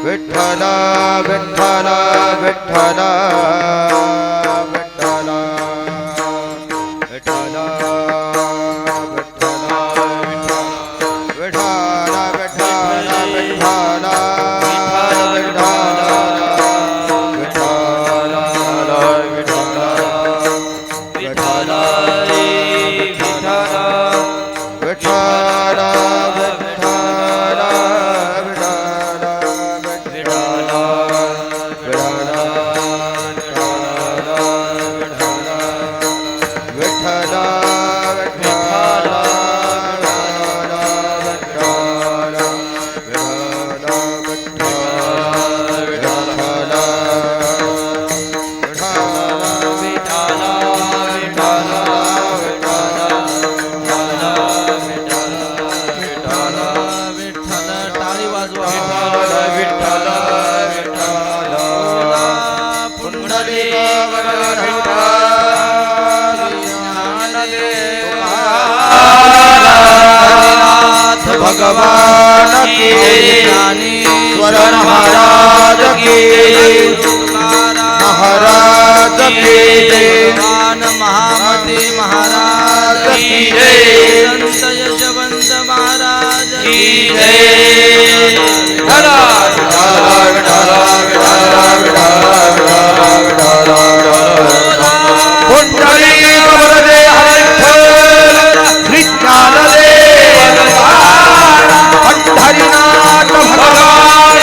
विठ्ठल विठ्ठल विठ्ठल भगवान की ज्ञानेश्वर महाराज की महाराज की भगवान महामते महाराज की संत यशवंत महाराज की हरिनाथ भगवान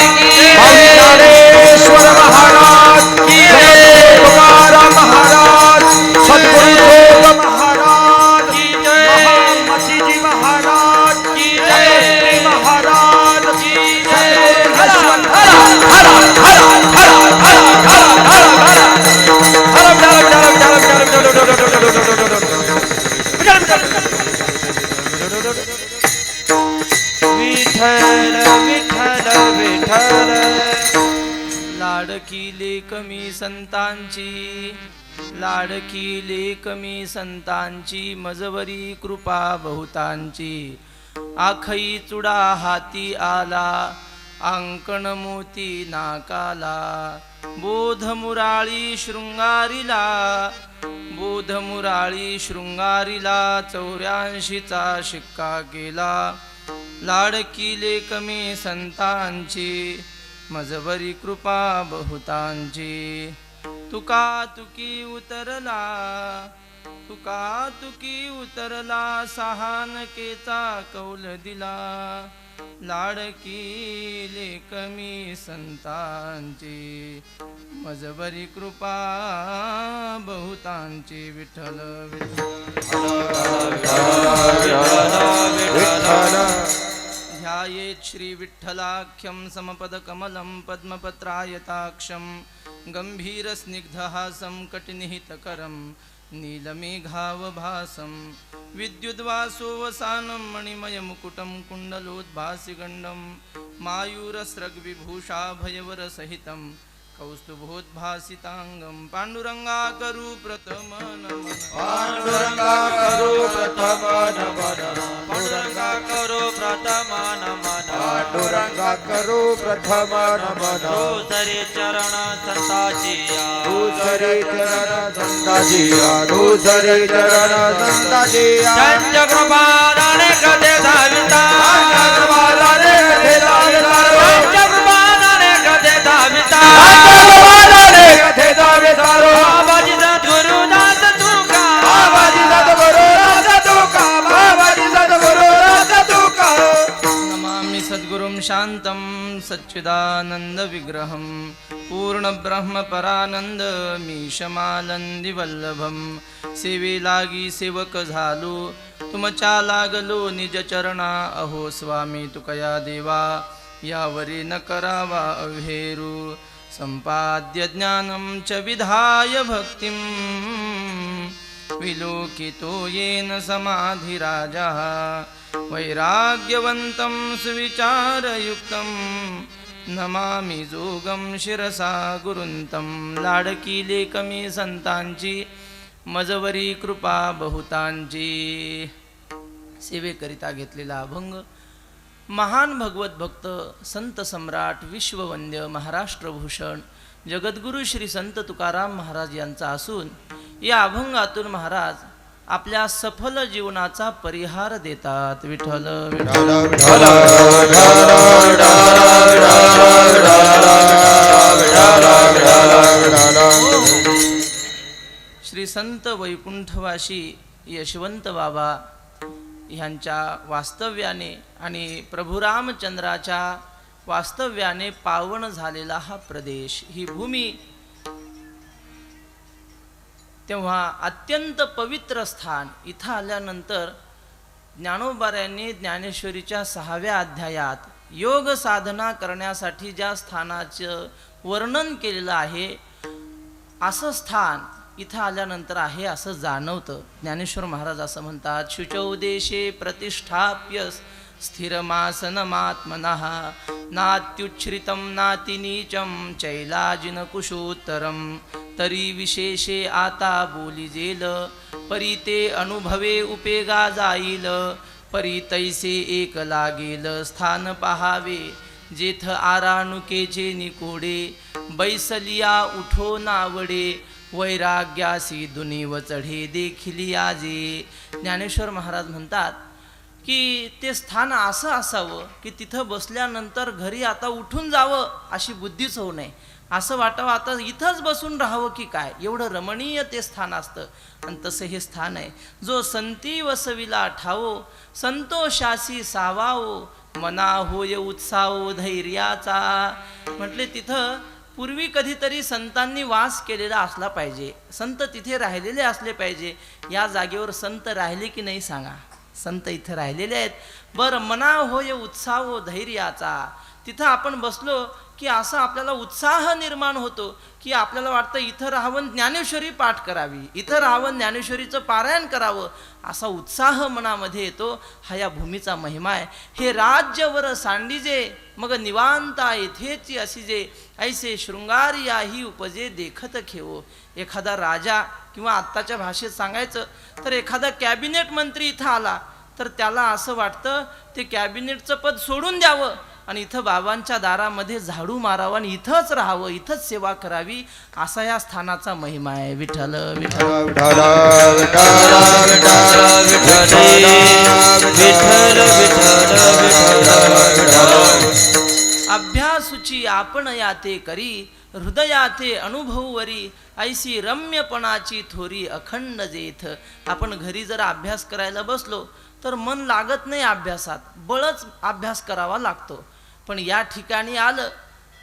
ज्ञानेश्वर महाराज की तुकाराम महाराज सद्गुरु महाराज की महामती जी महाराज की महाराज की विठ्ठल विठ्ठल विठ्ठल लाडकी लेकमी संतांची लाडकी लेकमी संतांची मजवरी कृपा बहुतांची आखई चुडा हाती आला अंकण मोती नाकाला बोध मुराळी शृंगारीला बोध मुराळी शृंगारीला 84चा शिक्का केला लाडकी लेकमी संतांची मजवरी कृपा बहुतांची तुका तुकी उतरला सहानकेचा कौल दिला लाडकी लेकमी संतांची मजवरी कृपा बहुतांची विठ्ठल विठ्ठल ध्यायेत् श्री विठ्ठलाख्यं समपदकमलं पद्मपत्रायताक्षं गम्भीरस्निग्धहासं कटिनिहितकरं नीलमेघावभासं विद्युद्वासोवसानं मणिमयमुकुटं कुण्डलोद्भासिगण्डं मायूरस्रग्विभूषाभयवरसहितं कौस्तुभोद्भासितांगं पाण्डुरंगाकरु प्रथम नमन पांडुरंगाकरु प्रथम नमन पाण्डुरंगाकरु प्रथम नमन पांडुरंगाकरु प्रथम नमन दूसरे चरण संताजिया दूसरे चरण संताजिया दूसरे चरण संताजिया पंचकृपादाने कथे धाविता पंचकृपादाने कथे धाविता पंचकृपादाने कथे धाविता पंचकृपादाने कथे धाविता बाबाजी सद्गुरुदास तुका बाबाजी सद्गुरुदास तुका बाबाजी सद्गुरुदास तुका नमामि सद्गुरुं शान्तं सच्चिदानंद विग्रहं पूर्ण ब्रह्म परानंद मीशमालंदिवल्लभं सेवे लागी सेवक झालो तुमच्या लागलो निज चरणा अहो स्वामी तुकया देवा यावरी न करावा अव्हेरू संपाद्य ज्ञानं च विधाय भक्तिं विलोकितो येन समाधिराजः वैराग्यवन्तं सुविचारयुक्तं नमामि जोगं शिरसा गुरुंतं लाडकी लेकमी संतांची मजवरी कृपा बहुतांची सेवेकरिता घेतलेला अभंग महान भगवत भक्त संत सम्राट विश्ववंद्य महाराष्ट्रभूषण जगद्गुरू श्री संत तुकाराम महाराज यांचा असून या अभंगातून महाराज आपल्या सफल जीवनाचा परिहार देतात. विठ्ठल विठ्ठल श्री संत वैकुंठवासी यशवंत बाबा ह्यांच्या वास्तव्याने आणि प्रभू रामचंद्राच्या वास्तव्याने पावन झालेला हा प्रदेश, ही भूमी तेव्हा अत्यंत पवित्र स्थान. इथं आल्यानंतर ज्ञानोबाऱ्यांनी ज्ञानेश्वरीच्या 6व्या अध्यायात योग साधना करण्यासाठी ज्या स्थानाचं वर्णन केलेलं आहे, असं स्थान इथं आल्यानंतर आहे असं जाणवतं. ज्ञानेश्वर महाराज असं म्हणतात, शुचौ देशे प्रतिष्ठाप्य स्थिरमासनमात्मनः नात्युच्छ्रितं नातिनीचं चैलाजिन कुशोत्तरं तरी विशेषे आता बोलिजेल परी ते अनुभवे उपेगा जाईल परी तैसे एक लागेल स्थान पहावे जेथ आराणुकेचे निकोडे बैसलिया उठो नावडे वैराग्यासी दुनीव चढे देखिली आजे. ज्ञानेश्वर महाराज म्हणतात की ते स्थान असं असावं की तिथं बसल्यानंतर घरी आता उठून जावं अशी बुद्धीच होऊ नये, असं वाटावं आता इथंच बसून राहावं की काय, एवढं रमणीय ते स्थान असतं. आणि तसं हे स्थान आहे. जो संती वसविला ठावो संतोषासी सावावो मना होय उत्साहो धैर्याचा. म्हटले तिथं पूर्वी कधीतरी संतांनी वास केलेला असला पाहिजे, संत तिथे राहिलेले असले पाहिजे. या जागेवर संत राहिले की नाही सांगा? संत इथं राहिलेले आहेत. बरं, मना होय उत्साह धैर्याचा. तिथं आपण बसलो की असं आपल्याला उत्साह निर्माण होतो की आपल्याला वाटतं इथं राहावं ज्ञानेश्वरी पाठ करावी, इथं राहावं ज्ञानेश्वरीचं पारायण करावं, असा उत्साह मनामध्ये येतो. हा या भूमीचा महिमा आहे. हे राज्यवर सांडीजे मग निवांता येथेची असीजे ऐसे शृंगारियाही उपजे देखत खेवो. एखादा राजा किंवा आत्ताच्या भाषेत सांगायचं तर एखादा कॅबिनेट मंत्री इथं आला तर त्याला असं वाटतं ते कॅबिनेटचं पद सोडून द्यावं आणि इथं बाबांच्या दारामध्ये झाडू मारावं आणि इथंच राहावं, इथंच सेवा करावी. असा या स्थानाचा महिमा आहे. विठ्ठल विठ्ठल अभ्यासूची आपण याते करी हृदयाते अनुभववरी ऐसी रम्यपणाची थोरी अखंड जेथ. आपण घरी जर अभ्यास करायला बसलो तर मन लागत नाही अभ्यासात, बळच अभ्यास करावा लागतो. पण या ठिकाणी आलं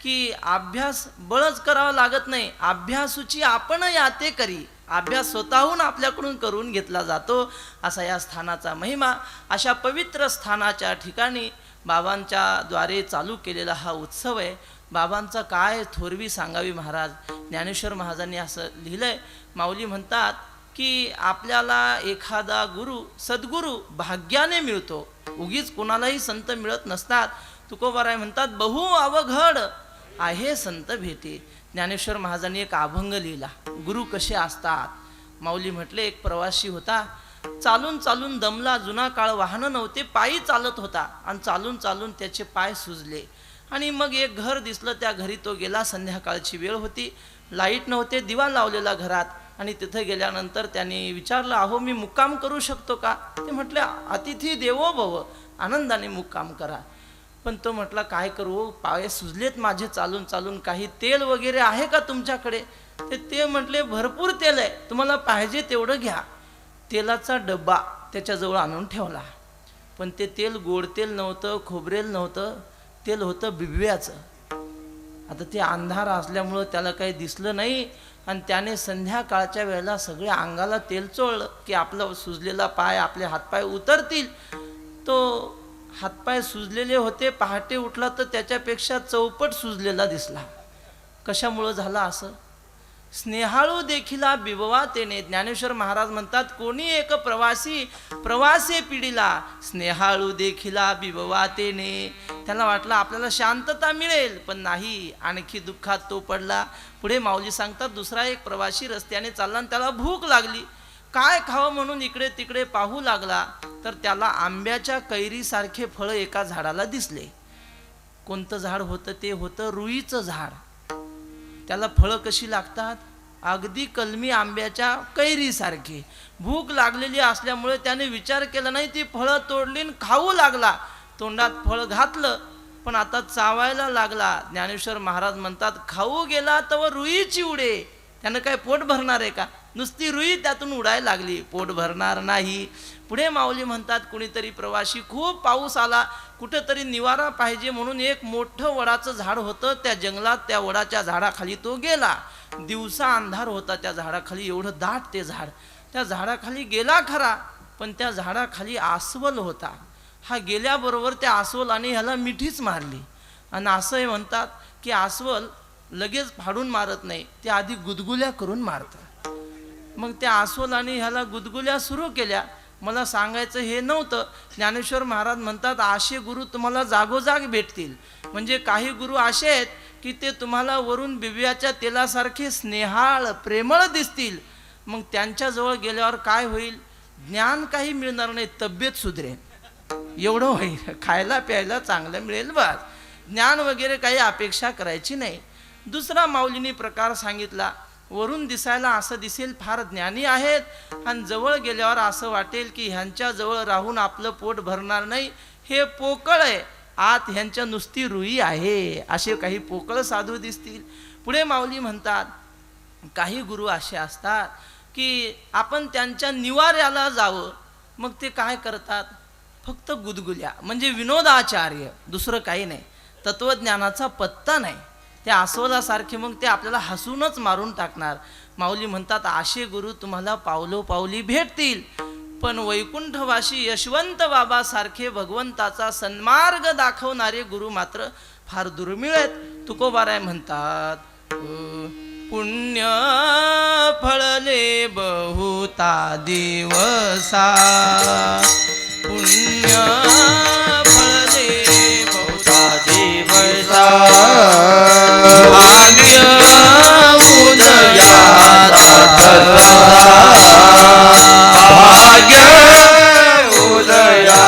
की अभ्यास बळच करावा लागत नाही, अभ्यासूची आपण याते करी, अभ्यास स्वतःहून आपल्याकडून करून घेतला जातो. असा या स्थानाचा महिमा. अशा पवित्र स्थानाच्या ठिकाणी बाबांच्या द्वारे चालू केलेला हा उत्सव आहे. बाबांचा काय थोरवी सांगावी महाराज. ज्ञानेश्वर महाराजांनी असं लिहिलंय, माऊली म्हणतात की आपल्याला एखादा गुरु सद्गुरू भाग्याने मिळतो, उगीच कोणालाही संत मिळत नसतात. तुकोबाराय म्हणतात, बहु अवघड आहे संत भेटे. ज्ञानेश्वर महाराजांनी एक अभंग लिहिला, गुरु कसे असतात. माऊली म्हटले, एक प्रवासी होता, चालून चालून दमला, जुना काळ वाहनं नव्हते, पायी चालत होता आणि चालून चालून त्याचे पाय सुजले. आणि मग एक घर दिसलं, त्या घरी तो गेला. संध्याकाळची वेळ होती, लाईट नव्हते, दिवा लावलेला घरात. आणि तिथं गेल्यानंतर त्यांनी विचारलं, अहो मी मुक्काम करू शकतो का? ते म्हटले, अतिथी देवो भव, आनंदाने मुक्काम करा. पण तो म्हटला, काय करू, पाय सुजलेत माझे चालून चालून, काही तेल वगैरे आहे का तुमच्याकडे? ते म्हटले, भरपूर तेल आहे, तुम्हाला पाहिजे तेवढं घ्या. तेलाचा डब्बा त्याच्याजवळ आणून ठेवला. पण ते तेल गोड तेल नव्हतं, खोबरेल नव्हतं, तेल होतं बिब्याचं. आता ते अंधार असल्यामुळं त्याला काही दिसलं नाही आणि त्याने संध्याकाळच्या वेळेला सगळ्या अंगाला तेल चोळलं की आपला सुजलेला पाय, आपले हातपाय उतरतील. तो हातपाय सुजलेले होते, पहाटे उठला तर त्याच्यापेक्षा चौपट सुजलेला दिसला. कशामुळं झालं असं? स्नेहाळू देखिला बिबवा तेने. ज्ञानेश्वर महाराज म्हणतात, कोणी एक प्रवासी पिढीला स्नेहाळू देखिला बिबवा तेने. त्याला वाटलं आपल्याला शांतता मिळेल, पण नाही, आणखी दुःखात तो पडला. पुढे माऊली सांगतात, दुसरा एक प्रवासी रस्त्याने चालला आणि त्याला भूक लागली. काय खावं म्हणून इकडे तिकडे पाहू लागला तर त्याला आंब्याच्या कैरीसारखे फळ एका झाडाला दिसले. कोणतं झाड होतं ते होतं रुईचं झाड. त्याला फळं कशी लागतात? अगदी कलमी आंब्याच्या कैरीसारखी. भूक लागलेली असल्यामुळे त्याने विचार केला नाही, ती फळं तोडली आणि खाऊ लागला. तोंडात फळ घातलं पण आता चावायला लागला. ज्ञानेश्वर महाराज म्हणतात, खाऊ गेला तर रुईची उडे. त्यानं काय पोट भरणार आहे का? नुसती रुई त्यातून उडायला लागली, पोट भरणार नाही. पुढे माऊली म्हणतात, कुणीतरी प्रवासी, खूप पाऊस आला, कुठेतरी निवारा पाहिजे म्हणून एक मोठं वडाचं झाड होतं. त्या जंगलात त्या वडाच्या झाडाखाली तो गेला. दिवसा अंधार होता त्या झाडाखाली, एवढं दाट ते झाड. त्या झाडाखाली गेला खरा, पण त्या झाडाखाली अस्वल होता. हा गेल्याबरोबर त्या अस्वलाने ह्याला मिठीच मारली. आणि असंही म्हणतात की अस्वल लगेच फाडून मारत नाही, ते आधी गुदगुल्या करून मारतात. मग त्या अस्वलाने ह्याला गुदगुल्या सुरू केल्या. मला सांगायचं हे नव्हतं, ज्ञानेश्वर महाराज म्हणतात, असे गुरु तुम्हाला जागोजाग भेटतील. म्हणजे काही गुरु असे आहेत की ते तुम्हाला वरून बिब्याच्या तेलासारखे स्नेहाळ प्रेमळ दिसतील. मग त्यांच्याजवळ गेल्यावर काय होईल? ज्ञान काही मिळणार नाही, तब्येत सुधरेल एवढं होईल. खायला प्यायला चांगलं मिळेल बस, ज्ञान वगैरे काही अपेक्षा करायची नाही. दुसरा माऊलीने प्रकार सांगितला, वरून दिसायला असं दिसेल फार ज्ञानी आहेत, आणि जवळ गेल्यावर असं वाटेल की ह्यांच्या जवळ राहून आपलं पोट भरणार नाही, हे पोकळ आहे, आत ह्यांच्या नुसती रुई आहे. असे काही पोकळ साधू दिसतील. पुढे माऊली म्हणतात, काही गुरु असे असतात की आपण त्यांच्या निवाऱ्याला जावं, मग ते काय करतात? फक्त गुदगुल्या, म्हणजे विनोदाचार्य, दुसरं काही नाही. तत्वज्ञानाचा पत्ता नाही. त्या अस्वलासारखे मग ते आपल्याला हसूनच मारून टाकणार. माऊली म्हणतात, असे गुरु तुम्हाला पावलोपावली भेटतील, पण वैकुंठवासी यशवंत बाबा सारखे भगवंताचा सन्मार्ग दाखवणारे गुरु मात्र फार दुर्मिळ आहेत. तुकोबाराय म्हणतात, पुण्य फळले बहुता दिवसा, पुण्य फळले बहुता दिवसा, भाग्य उदयाचा भाग्य उदयाचा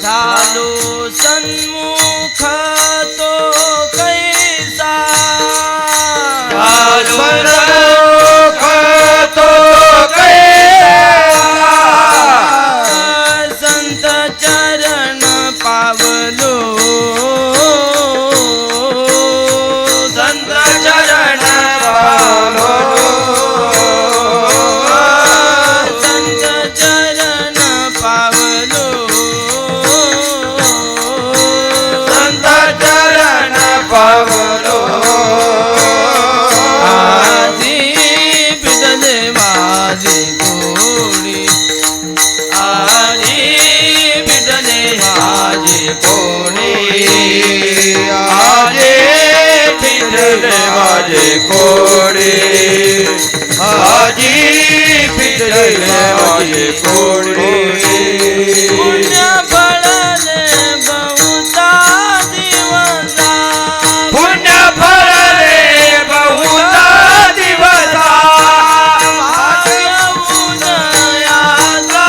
झालो सन्मुख तो कैसा, सन्मुख तो कैसा, संत चरण पावलो, संत चरण पावलो, संत चरण पावलो, संत चरण पावलो. आधी पिटले माझे कोडी, आधी पिटले माझे कोडी, आजे फिरले माझे कोडे, आजी फिरले माझे कोडे. पुण्य फळले बहुता दिवसा, पुण्य फळले बहुता दिवसा, भाग्य उदयाचा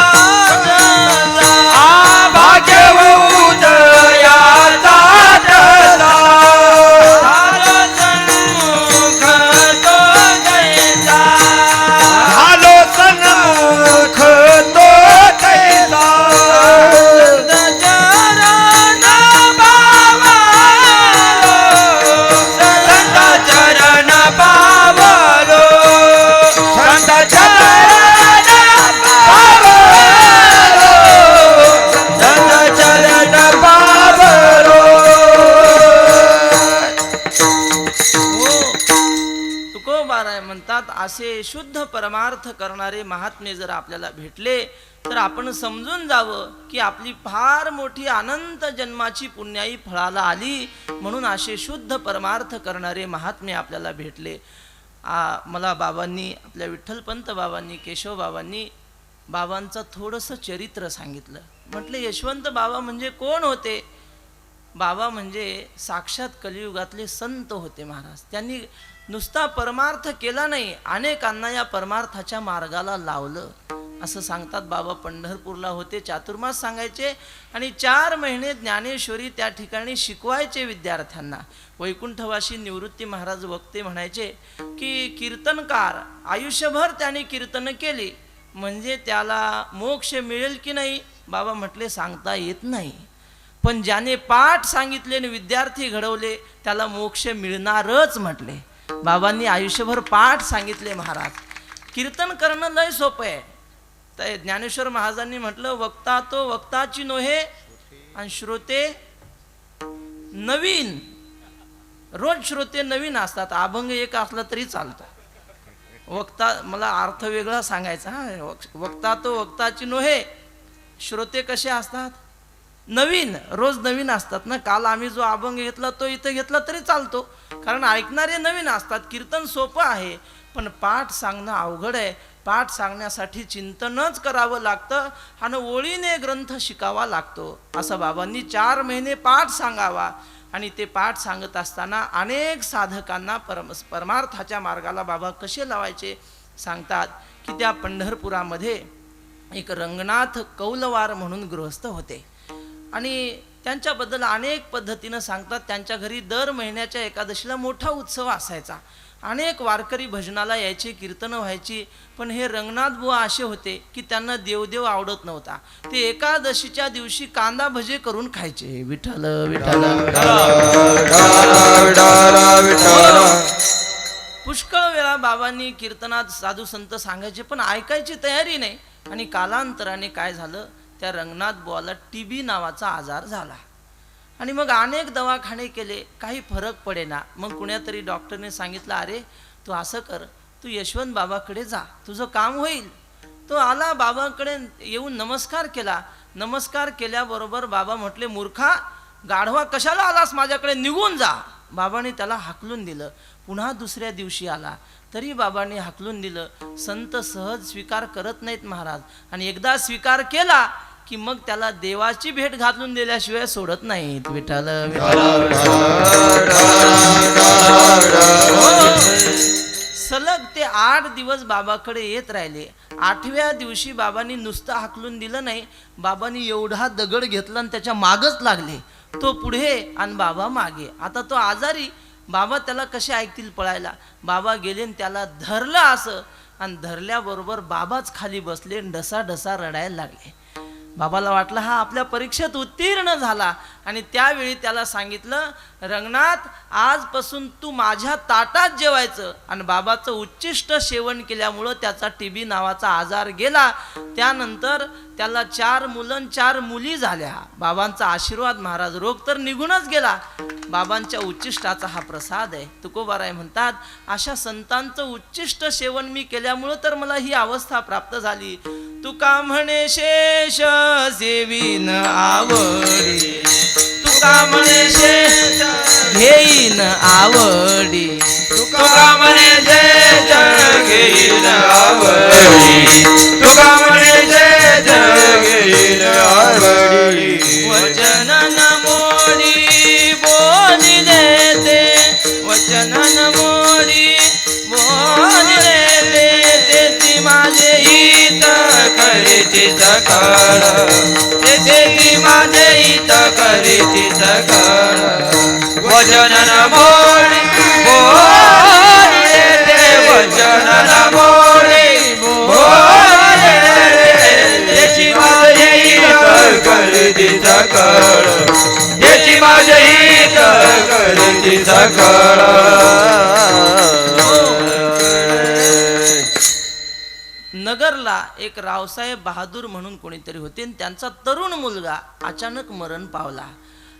जसा, भाग्य उदयाचा जसा, झालो सन्मुख तो कैसा, झालो सन्मुख तो कैसा, संत चरण पावलो, संत चरण पावलो, संत चरण पावलो, संत चरण पावलो. हो, तुकोबाराय म्हणतात, असे शुद्ध परमार्थ करणारे महात्मे जर आपल्याला भेटले तर आपण समजून जावं की आपली फार मोठी अनंत जन्माची पुण्याई फळाला आली. म्हणून असे शुद्ध परमार्थ करणारे महात्मे आपल्याला भेटले. मला बाबांनी, आपल्या विठ्ठलपंत बाबांनी, केशव बाबांनी बाबांचं थोडंसं चरित्र सांगितलं. म्हटलं, यशवंत बाबा म्हणजे कोण होते? बाबा म्हणजे साक्षात कलियुगातले संत होते महाराज. त्यांनी नुसता परमार्थ केला नाही, अनेकांना या परमार्थाच्या मार्गाला लावलं. असं सांगतात बाबा पंढरपूरला होते, चातुर्मास सांगायचे आणि 4 महिने ज्ञानेश्वरी त्या ठिकाणी शिकवायचे विद्यार्थ्यांना. वैकुंठवासी निवृत्ती महाराज वक्ते म्हणायचे की कीर्तनकार आयुष्यभर त्याने कीर्तन केली म्हणजे त्याला मोक्ष मिळेल की नाही, बाबा म्हटले सांगता येत नाही, पण ज्याने पाठ सांगितले आणि विद्यार्थी घडवले त्याला मोक्ष मिळणारच म्हटले. बाबांनी आयुष्यभर पाठ सांगितले महाराज. कीर्तन करणं लय सोपं आहे. तर ज्ञानेश्वर महाराजांनी म्हटलं वक्ता तो वक्ताची नोहे आणि श्रोते नवीन. रोज श्रोते नवीन असतात, अभंग एक असला तरी चालतं. वक्ता मला अर्थ वेगळा सांगायचा. वक्ता तो वक्ताची नोहे, श्रोते कसे असतात नवीन, रोज नवीन असतात ना. काल आम्ही जो अभंग घेतला तो इथं घेतला तरी चालतो, कारण ऐकणारे नवीन असतात. कीर्तन सोपं आहे पण पाठ सांगणं अवघड आहे. पाठ सांगण्यासाठी चिंतनच करावं लागतं आणि ओळीने ग्रंथ शिकावा लागतो. असं बाबांनी 4 महिने पाठ सांगावा आणि ते पाठ सांगत असताना अनेक साधकांना परमार्थाच्या मार्गाला बाबा कसे लावायचे सांगतात की त्या पंढरपुरामध्ये एक रंगनाथ कौलवार म्हणून गृहस्थ होते आणि त्यांच्याबद्दल अनेक पद्धतीनं सांगतात. त्यांच्या घरी दर महिन्याच्या एकादशीला मोठा उत्सव असायचा. अनेक वारकरी भजनाला यायचे, कीर्तनं व्हायची. पण हे रंगनाथ बुवा असे होते की त्यांना देवदेव आवडत नव्हता. ते एकादशीच्या दिवशी कांदा भजे करून खायचे. विठ्ठल विठ्ठल. पुष्कळ वेळा बाबांनी कीर्तनात साधू संत सांगायचे पण ऐकायची तयारी नाही. आणि कालांतराने काय झालं, त्या रंगनाथ बुवाला TB नावाचा आजार झाला आणि मग अनेक दवाखाने केले, काही फरक पडेना. मग कुण्यातरी डॉक्टरने सांगितलं अरे तू असं कर, तू यशवंत बाबाकडे जा, तुझं काम होईल. तो आला, बाबाकडे येऊन नमस्कार केला. नमस्कार केल्याबरोबर बाबा म्हटले मूर्खा, गाढवा कशाला आलास माझ्याकडे, निघून जा. बाबांनी त्याला हाकलून दिलं. पुन्हा दुसऱ्या दिवशी आला तरी बाबांनी हाकलून दिलं. संत सहज स्वीकार करत नाहीत महाराज, आणि एकदा स्वीकार केला की मग त्याला देवाची भेट घालून दिल्याशिवाय सोडत नाहीत. विठ्ठल सलग ते 8 दिवस बाबाकडे येत राहिले. 8व्या दिवशी बाबांनी नुसतं हाकलून दिलं नाही, बाबांनी एवढा दगड घेतला आणि त्याच्या मागच लागले. तो पुढे आणि बाबा मागे. आता तो आजारी, बाबा त्याला कसे ऐकतील पळायला. बाबा गेले आणि त्याला धरलं असं, आणि धरल्याबरोबर बाबाच खाली बसले, ढसा ढसा रडायला लागले. बाबाला वाटलं हा आपल्या परीक्षेत उत्तीर्ण झाला आणि त्यावेळी त्याला सांगितलं रंगनाथ आजपासून तू माझ्या ताटात जेवायचं. आणि बाबाचं उच्चिष्ट सेवन केल्यामुळं त्याचा TB नावाचा आजार गेला. त्यानंतर त्याला 4 मुलं 4 मुली झाल्या. बाबांचा आशीर्वाद महाराज, रोग तर निघूनच गेला. बाबांच्या उच्चिष्टाचा हा प्रसाद आहे. तुकोबाराय म्हणतात अशा संतांचं उच्चिष्ट सेवन मी केल्यामुळं तर मला ही अवस्था प्राप्त झाली. तुका म्हणे शेष सेवीन आवडी, तुका म्हणे शेष घेईन आवडी, तुका म्हणे शेष घेईन आवडी, तुका म्हणे शेष घेईन आवडी. वचन न मोडी बोलिले ते, वचन न मोडी बोलिले ते, तेची माझे हित करीची सकळ, तेची माझे हित करीची सकळ. वचन न मोडी बोले ते, वचन न मोडी बोले तेची माझे हित करीची सकळ, तेची माझे हित करीची सकळ. नगरला एक रावसाहेब बहादूर म्हणून कोणीतरी होते आणि त्यांचा तरुण मुलगा अचानक मरण पावला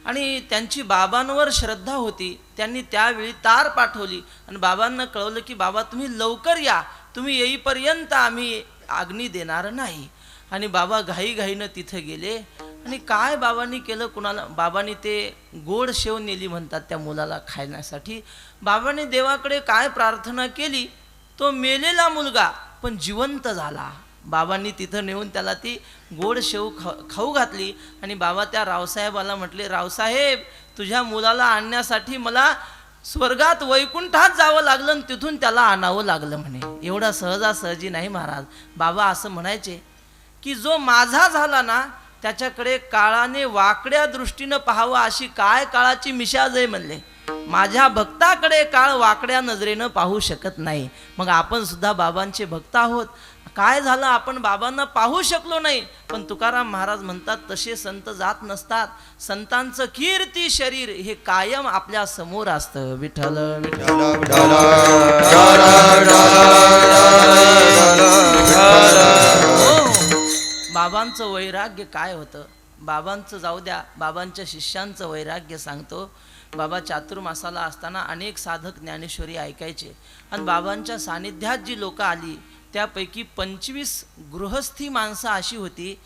आणि त्यांची बाबांवर श्रद्धा होती. त्यांनी त्यावेळी तार पाठवली आणि बाबांना कळवलं की बाबा तुम्ही लवकर या, तुम्ही येईपर्यंत आम्ही अग्नी देणार नाही. आणि बाबा घाईघाईनं तिथं गेले आणि काय बाबांनी केलं कुणाला, बाबांनी ते गोड शेव नेली म्हणतात त्या मुलाला खाण्यासाठी. बाबांनी देवाकडे काय प्रार्थना केली, तो मेलेला मुलगा पण जिवंत झाला. बाबांनी तिथं नेऊन त्याला ती गोड शेव खाऊ घातली आणि बाबा त्या रावसाहेबाला म्हटले, रावसाहेब तुझ्या मुलाला आणण्यासाठी मला स्वर्गात वैकुंठात जावं लागलं आणि तिथून त्याला आणावं लागलं म्हणे. एवढा सहजासहजी नाही महाराज. बाबा असं म्हणायचे की जो माझा झाला ना त्याच्याकडे काळाने वाकड्या दृष्टीनं पाहावं, अशी काय काळाची मिशाज आहे म्हणले. माझ्या भक्ताकडे काळ वाकड्या नजरेनं पाहू शकत नाही. मग आपण सुद्धा बाबांचे भक्त आहोत. काय झालं, आपण बाबांना पाहू शकलो नाही, पण तुकाराम महाराज म्हणतात तसे संत जात नसतात. संतांचं कीर्ती शरीर हे कायम आपल्या समोर असतं. विठ्ठल विठ्ठल. बाबांचं वैराग्य काय होतं, बाबांचं जाऊ द्या, बाबांच्या शिष्यांचं वैराग्य सांगतो. बाबा चातुर्मासाला असताना अनेक साधक ज्ञानेश्वरी ऐकायचे आणि बाबांच्या सानिध्यात जी लोक आली त्यापैकी 25 गृहस्थी माणसं अशी होती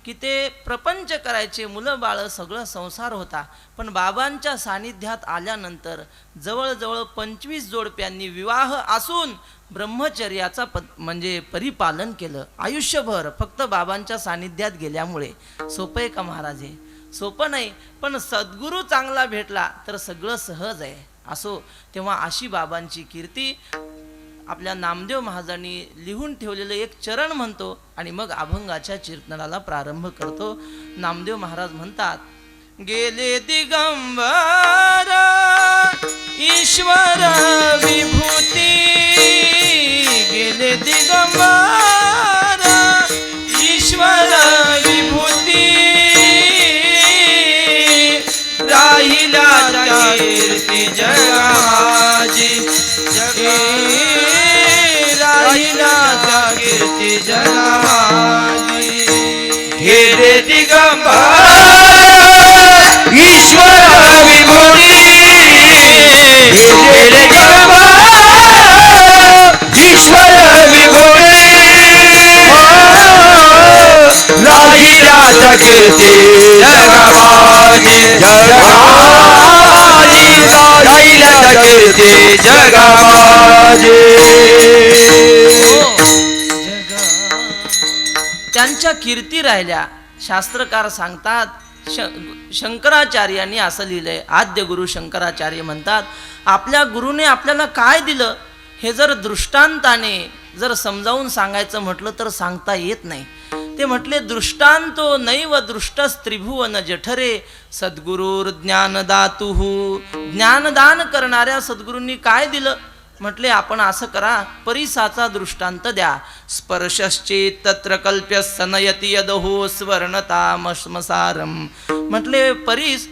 की ते प्रपंच करायचे, मुलं बाळं सगळं संसार होता. पण बाबांच्या सानिध्यात आल्यानंतर जवळजवळ 25 जोडप्यांनी विवाह असून ब्रह्मचर्याचा म्हणजे परिपालन केलं आयुष्यभर, फक्त बाबांच्या सानिध्यात गेल्यामुळे. सोपं आहे का महाराज? हे सोपं नाही, पण सद्गुरू चांगला भेटला तर सगळं सहज आहे. असो, तेव्हा अशी बाबांची कीर्ती आपल्या नामदेव महाराजांनी लिहून ठेवलेलं एक चरण म्हणतो आणि मग अभंगाच्या कीर्तनाला प्रारंभ करतो. नामदेव महाराज म्हणतात, गेले दिगंबर ईश्वर विभूती, गेले दिगंबर ईश्वर विभूती, राहिला कीर्ती जगाजी, राहिला कीर्ती जगाजी. गेले दिगंबर ईश्वर विभूती, गेले दिगंबर ईश्वर विभूती, राहिला कीर्ती जगाजी, जगाजी, राहिला कीर्ती जगाजी. त्यांच्या कीर्ती राहिल्या. शास्त्रकार सांगतात, शंकराचार्यांनी असं लिहिलंय, आद्य गुरु शंकराचार्य म्हणतात, आपल्या गुरुने आपल्याला काय दिलं हे जर दृष्टांताने जर समजावून सांगायचं म्हटलं तर सांगता येत नाही. ते म्हटले, दृष्टांतो नैव दृष्टस्त्रिभुवन जठरे सद्गुरुर ज्ञानदातुहु. ज्ञानदान करणाऱ्या सद्गुरूंनी काय दिलं म्हटले, आपण असं करा, परिसाचा दृष्टांत द्या. स्पर्शश्चेत तत्र कल्प्य सनयति यदहो स्वर्णतामश्मसारम. म्हटले, परीस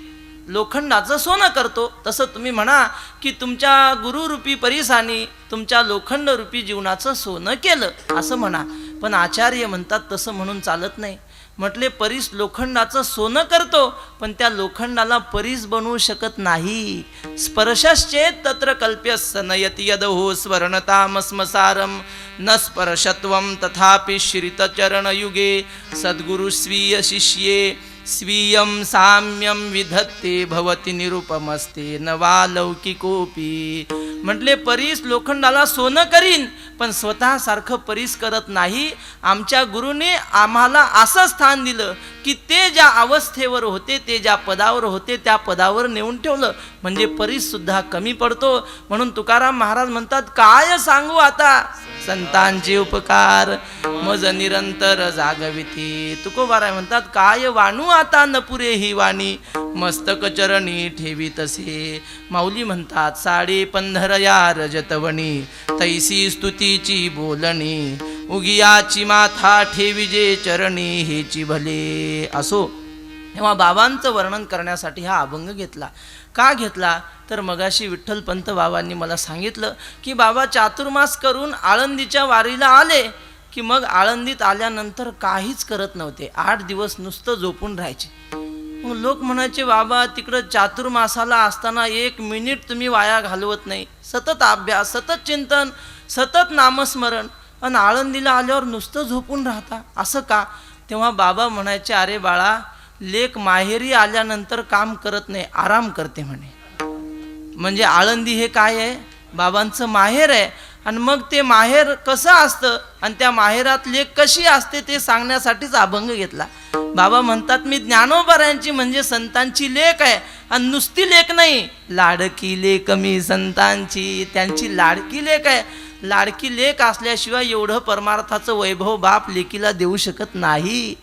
लोखंडाचं सोनं करतो, तसं तुम्ही म्हणा की तुमच्या गुरुरूपी परिसानी तुमच्या लोखंडरूपी जीवनाचं सोनं केलं असं म्हणा. पण आचार्य म्हणतात तसं म्हणून चालत नाही. म्हटले, परीस लोखंडाचं सोनं करतो पण त्या लोखंडाला परीस बनवू शकत नाही. स्पर्शश्चेत तत्र कल्प्य सनयति यदहो स्वर्णतामस्मसारम न स्पर्शत्वं तथापि श्रितचरणयुगे सद्गुरु स्वीय शिष्ये स्वीयं साम्यं विधत्ते भवति निरुपमस्ते न वा लौकिकोपी. म्हटले, परीस लोखंडाला सोनं करीन पण स्वतःसारखं परीस करत नाही. आमच्या गुरुने आम्हाला असं स्थान दिलं की ते ज्या अवस्थेवर होते, ते ज्या पदावर होते त्या पदावर नेऊन ठेवलं, म्हणजे परीस सुद्धा कमी पडतो. म्हणून तुकाराम महाराज म्हणतात, काय सांगू आता संतांचे उपकार मज निरंतर जागविती. तुकोबाराय म्हणतात, काय वाणू आता न पुरे ही वाणी मस्तक चरणी ठेवी तसे. माऊली म्हणतात, साडे पंधरया रजतवणी तैसी स्तुतीची बोलणी उगियाची माथा ठेविजे चरणी हेची भले. असो, तेव्हा बाबांचं वर्णन करण्यासाठी हा अभंग घेतला. का घेतला तर मगाशी विठ्ठलपंत बाबांनी मला सांगितलं की बाबा चातुर्मास करून आळंदीच्या वारीला आले की मग आळंदीत आल्यानंतर काहीच करत नव्हते. 8 दिवस नुसतं झोपून राहायचे. मग लोक म्हणायचे, बाबा तिकडं चातुर्मासाला असताना 1 मिनिट तुम्ही वाया घालवत नाही, सतत अभ्यास, सतत चिंतन, सतत नामस्मरण, आणि आळंदीला आल्यावर नुसतं झोपून राहता, असं का? तेव्हा बाबा म्हणायचे, अरे बाळा, लेक माहेरी आल्यानंतर काम करत नाही, आराम करते म्हणे. म्हणजे आळंदी हे काय आहे? बाबांचं माहेर आहे. आणि मग ते माहेर कसं असतं आणि त्या माहेरात लेक कशी असते ते सांगण्यासाठीच अभंग घेतला. बाबा म्हणतात, मी ज्ञानोबारायांची म्हणजे संतांची लेक आहे आणि नुसती लेक नाही, लाडकी लेक मी संतांची, त्यांची लाडकी लेक आहे. लाडकी लेक असल्याशिवाय एवढं परमार्थाचं वैभव बाप लेकीला देऊ शकत नाही.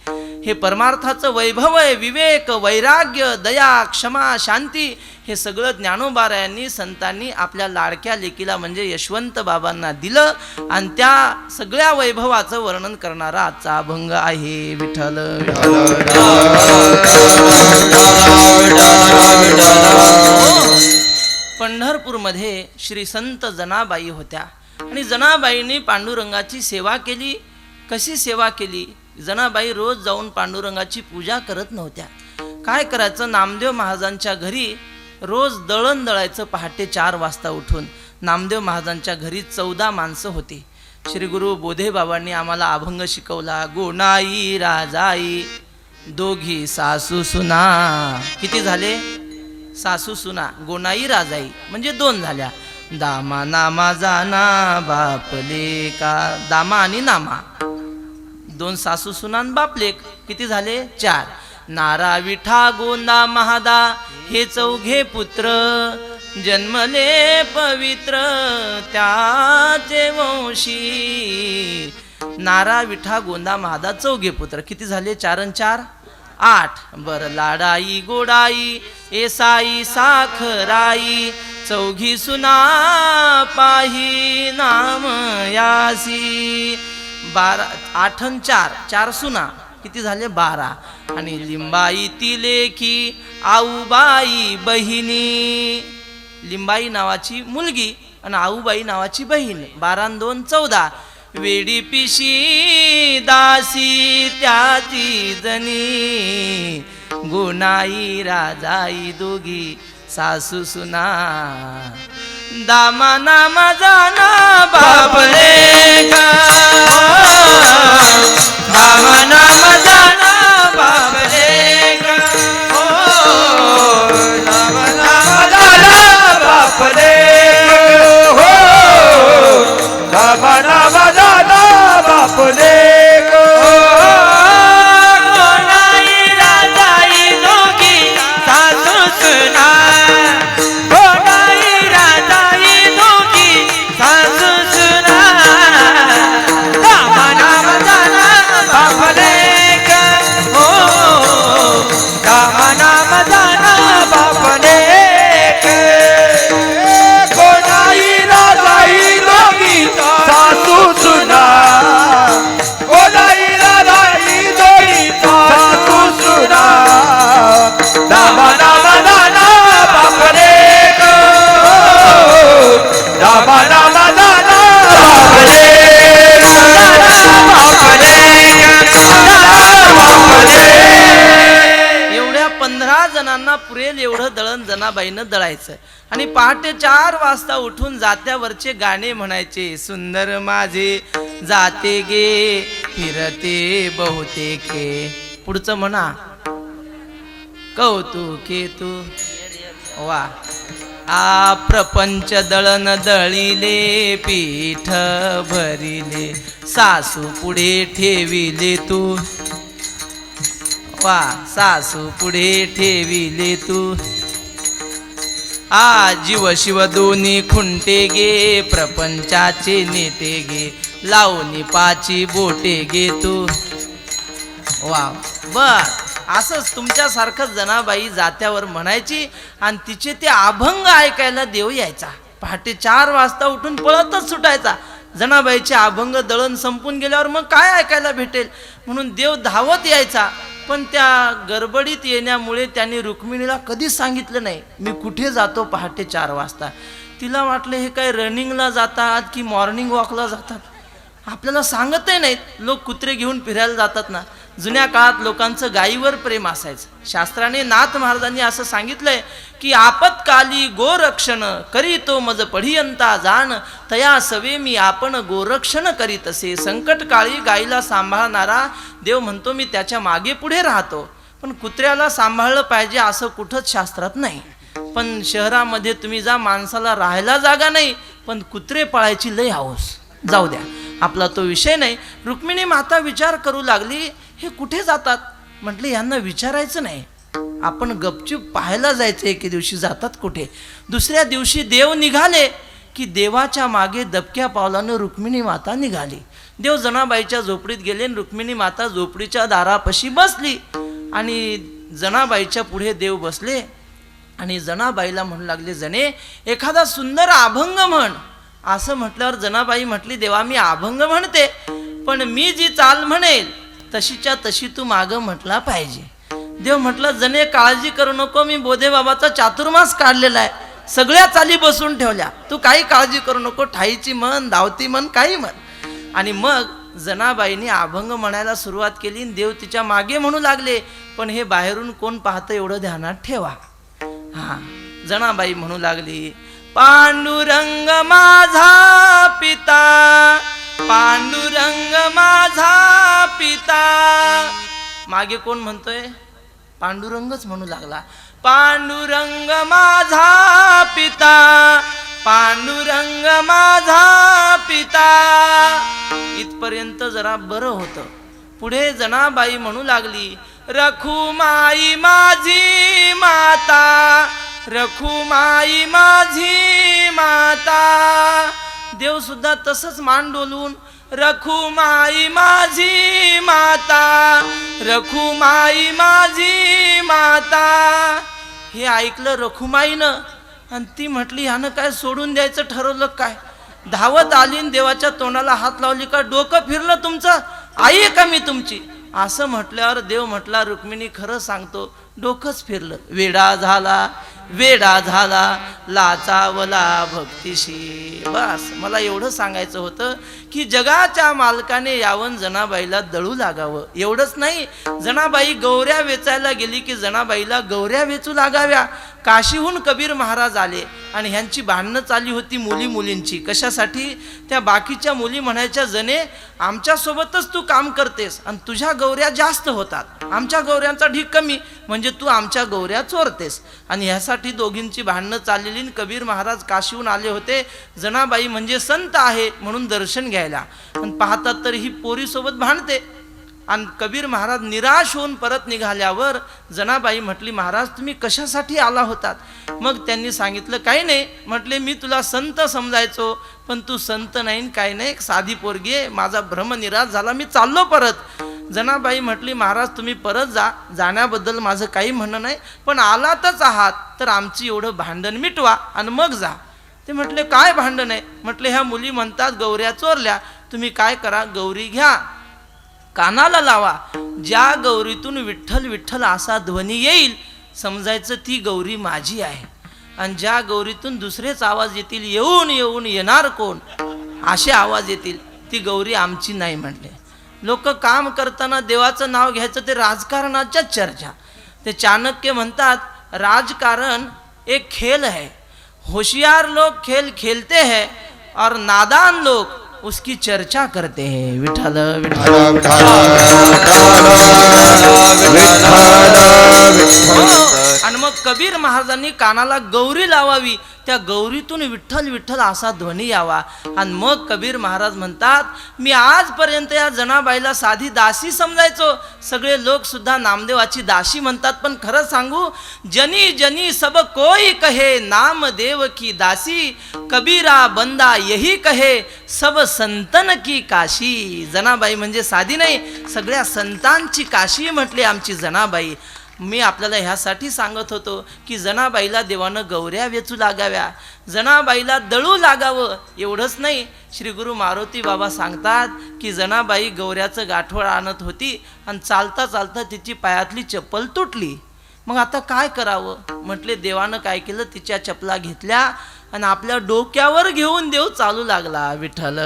हे परमार्थाचं वैभव आहे. विवेक, वैराग्य, दया, क्षमा, शांती हे सगळं ज्ञानोबारायांनी संतांनी आपल्या लाडक्या लेकीला म्हणजे यशवंत बाबांना दिलं आणि त्या सगळ्या वैभवाचं वर्णन करणारा आजचा अभंग आहे. विठ्ठल पंढरपूरमध्ये श्री संत जनाबाई होत्या आणि जनाबाईंनी पांडुरंगाची सेवा केली. कशी सेवा केली? जनाबाई रोज जाऊन पांडुरंगाची पूजा करत नव्हत्या. काय करायचं, नामदेव महाराजांच्या घरी रोज दळण दळायचं. पहाटे 4 वाजता उठून नामदेव महाराजांच्या घरी 14 माणसं होती. श्री गुरु बोधे बाबांनी आम्हाला अभंग शिकवला. गोनाई राजाई दोघी सासू सुना. किती झाले? सासू सुना. गोनाई राजाई म्हणजे 2 झाल्या. दामा नामा जाना बापले का. दामा आणि नामा 2 सासू सुनान बापलेक. किती झाले? 4. नारा विठा गोंदा महादा हे 4घे पुत्र जन्मले पवित्र त्याचे वंशी. नारा विठा गोंदा महादा 4घे पुत्र. किती झाले? 4 आणि 4 8. बर लाडाई गोडाई एसाई साखराई 4घी सुना पाही नाम यासी. 12 8 आणि 4 4 सुना. किती झाले? 12. आणि लिंबाई ती लेकी आऊबाई बहिणी. लिंबाई नावाची मुलगी आणि आऊबाई नावाची बहीण. 12 आणि 2 14. वेडी पिशी दासी त्याची जनी. गुणाई राजाई दोघी सासू सुना. दामा नामा जाना बापले का. दामा नामा जाना बापले का. दामा नामा जाना बापले हो. दामा नामा जाना बापले हो. गोनाई राजाई दोघी सासू सुना. गोनाई राजाई दोघी सासू सुना. दामा नामा जाना बापले का हो. दामा नामा जाना बापले का. गोनाई राजाई दोघी सासू सुना. गोनाई राजाई दोघी सासू सुना. दामा नामा जाना बापले का हो. दामा नामा जाना बापले का. बापले एवढ्या 15 जणांना पुरेल एवढं दळण जनाबाईनं दळायचं आणि पहाटे 4 वाजता उठून जात्यावरचे गाणे म्हणायचे. सुंदर माझे जाते गे फिरते बहुतेके. पुढचं म्हणा. कौतुके तू वा. आ प्रपंच दळण दळिले पीठ भरिले सासू पुढे ठेविले तू. वा. सासू पुढे ठेविले तू. आ जीव शिव दोन्ही खुंटे गे प्रपंचाचे नेते गे लावणी 5 बोटे गे तू. वा. बर असंच तुमच्यासारखं जनाबाई जात्यावर म्हणायची आणि तिचे ते अभंग ऐकायला देव यायचा. पहाटे 4 वाजता उठून पळतच सुटायचा. जनाबाईचे अभंग दळण संपून गेल्यावर मग काय ऐकायला भेटेल म्हणून देव धावत यायचा. पण त्या गडबडीत येण्यामुळे त्यांनी रुक्मिणीला कधीच सांगितलं नाही मी कुठे जातो पहाटे 4 वाजता. तिला वाटलं हे काय रनिंगला जातात की मॉर्निंग वॉकला जातात. आपल्याला सांगतही नाहीत. लोक कुत्रे घेऊन फिरायला जातात ना. जुन्या काळात लोकांचं गायीवर प्रेम असायचं. शास्त्राने नाथ महाराजांनी असं सांगितलंय की आपत्काली गोरक्षण करीतो मज पढियंता जाण तया सवे मी आपण गोरक्षण करीत असे. संकटकाळी गायीला सांभाळणारा देव म्हणतो मी त्याच्या मागे पुढे राहतो. पण कुत्र्याला सांभाळलं पाहिजे असं कुठंच शास्त्रात नाही. पण शहरामध्ये तुम्ही जा माणसाला राहायला जागा नाही पण कुत्रे पाळायची लय हौस. जाऊ द्या, आपला तो विषय नाही. रुक्मिणी माता विचार करू लागली, हे कुठे जातात? म्हटलं यांना विचारायचं नाही, आपण गपचूप पाहायला जायचं. एके दिवशी जातात कुठे. दुसऱ्या दिवशी देव निघाले की देवाच्या मागे दबक्या पावलानं रुक्मिणी माता निघाली. देव जनाबाईच्या झोपडीत गेले आणि रुक्मिणी माता झोपडीच्या दारापाशी बसली आणि जनाबाईच्या पुढे देव बसले आणि जनाबाईला म्हणू लागले, जने एखादा सुंदर अभंग म्हण. असं म्हटल्यावर जनाबाई म्हटली, देवा मी अभंग म्हणते, पण मी जी चाल म्हणेल तशीच्या तशी तू मागं म्हटला पाहिजे. देव म्हटलं, जने काळजी करू नको, मी बोधे बाबाचा चातुर्मास काढलेला आहे, सगळ्या चाली बसून ठेवल्या, तू काही काळजी करू नको, ठाईची म्हण, धावती म्हण, काही म्हण. आणि मग जनाबाईने अभंग म्हणायला सुरुवात केली. देव तिच्या मागे म्हणू लागले, पण हे बाहेरून कोण पाहतं एवढं ध्यानात ठेवा. हा, जनाबाई म्हणू लागली, पांडुरंग माझा पिता, पांडुरंग माझा पिता. मागे कोण म्हणतोय? पांडुरंगच म्हणू लागला, पांडुरंग माझा पिता, पांडुरंग माझा पिता. इथपर्यंत जरा बरं होतं. पुढे जनाबाई म्हणू लागली, रखुमाई माझी माता, रखुमाई माझी माता. देव सुद्धा तसंच मान डोलून, रखुमाई माझी माता, रखुमाई माझी माता. हे ऐकलं रखुमाईनं आणि ती म्हटली, ह्यानं काय सोडून द्यायचं ठरवलं काय? धावत आली देवाच्या तोंडाला हात लावली, का डोकं फिरलं तुमचं? आई आहे का मी तुमची? असं म्हटल्यावर देव म्हटला, रुक्मिणी खरं सांगतो, डोकंच फिरलं. वेडा झाला, वेडा झाला, लाचावला भक्तीशी. बस मला एवढं सांगायचं होतं की जगाच्या मालकाने यावं जनाबाईला दळू लागावं. एवढंच नाही, जनाबाई गौऱ्या वेचायला गेली की जनाबाईला गौऱ्या वेचू लागाव्या. काशीहून कबीर महाराज आले आणि ह्यांची भांडणं चालली होती मुली मुलींची. कशासाठी? त्या बाकीच्या मुली म्हणायच्या, जने आमच्यासोबतच तू काम करतेस आणि तुझ्या गौऱ्या जास्त होतात, आमच्या गौऱ्यांचा ढीक कमी, म्हणजे तू आमच्या गौऱ्या चोरतेस. आणि ह्यासाठी दोघींची भांडणं चाललेली. कबीर महाराज काशीहून आले होते. जनाबाई म्हणजे संत आहे म्हणून दर्शन घ्यायला, आणि पाहतात तर ही पोरीसोबत भांडते. आणि कबीर महाराज निराश होऊन परत निघाल्यावर जनाबाई म्हटली, महाराज तुम्ही कशासाठी आला होतात? मग त्यांनी सांगितलं, काही नाही. म्हटले, मी तुला संत समजायचो, पण तू संत नाही, काही नाही, साधी पोरगी आहे, माझा भ्रम निराश झाला, मी चाललो परत. जनाबाई म्हटली, महाराज तुम्ही परत जा, जाण्याबद्दल माझं काही म्हणणं नाही, पण आलातच आहात तर आमची एवढं भांडण मिटवा आणि मग जा. ते म्हटले, काय भांडण आहे? म्हटले, ह्या मुली म्हणतात गौऱ्या चोरल्या, तुम्ही काय करा, गौरी घ्या, कानाला लावा, ज्या गौरीतून विठ्ठल विठ्ठल असा ध्वनी येईल समजायचं ती गौरी माझी आहे, आणि ज्या गौरीतून दुसरेच आवाज येतील, येऊन येऊन येणार कोण असे आवाज येतील, ती गौरी आमची नाही. म्हटले, लोक काम करताना देवाचं नाव घ्यायचं ते राजकारणाच्या चर्चा. ते चाणक्य म्हणतात, राजकारण एक खेल है, होशियार लोग खेल खेलते हैं और नादान लोग उसकी चर्चा करते हैं. विठ्ठल विठ्ठल. आणि मग कबीर महाराजांनी कानाला गौरी लावावी, त्या गौरीतून विठ्ठल विठ्ठल असा ध्वनी यावा. आणि मग कबीर महाराज म्हणतात, मी आजपर्यंत या जनाबाईला साधी दासी समजायचो, सगळे लोक सुद्धा नामदेवाची दासी म्हणतात, पण खरं सांगू, जनी जनी सब कोई कहे नाम देव की दासी, कबीरा बंदा यही कहे सब संतन की काशी. जनाबाई म्हणजे साधी नाही, सगळ्या संतांची काशी म्हटली आमची जनाबाई. मी आपल्याला ह्यासाठी सांगत होतो की जनाबाईला देवानं गौऱ्या वेचू लागाव्या, जनाबाईला दळू लागावं. एवढंच नाही, श्री गुरु मारुती बाबा सांगतात की जनाबाई गौऱ्याचं गाठोड आणत होती आणि चालता चालता तिची पायातली चप्पल तुटली. मग आता काय करावं? म्हटले, देवानं काय केलं, तिच्या चपला घेतल्या आणि आपल्या डोक्यावर घेऊन देव चालू लागला. विठ्ठल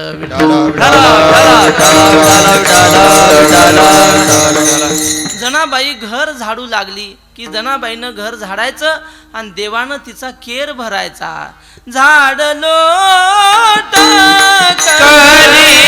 जनाबाई घर झाडू लागली की जनाबाईनं घर झाडायचं आणि देवानं तिचा केर भरायचा. झाडलो करी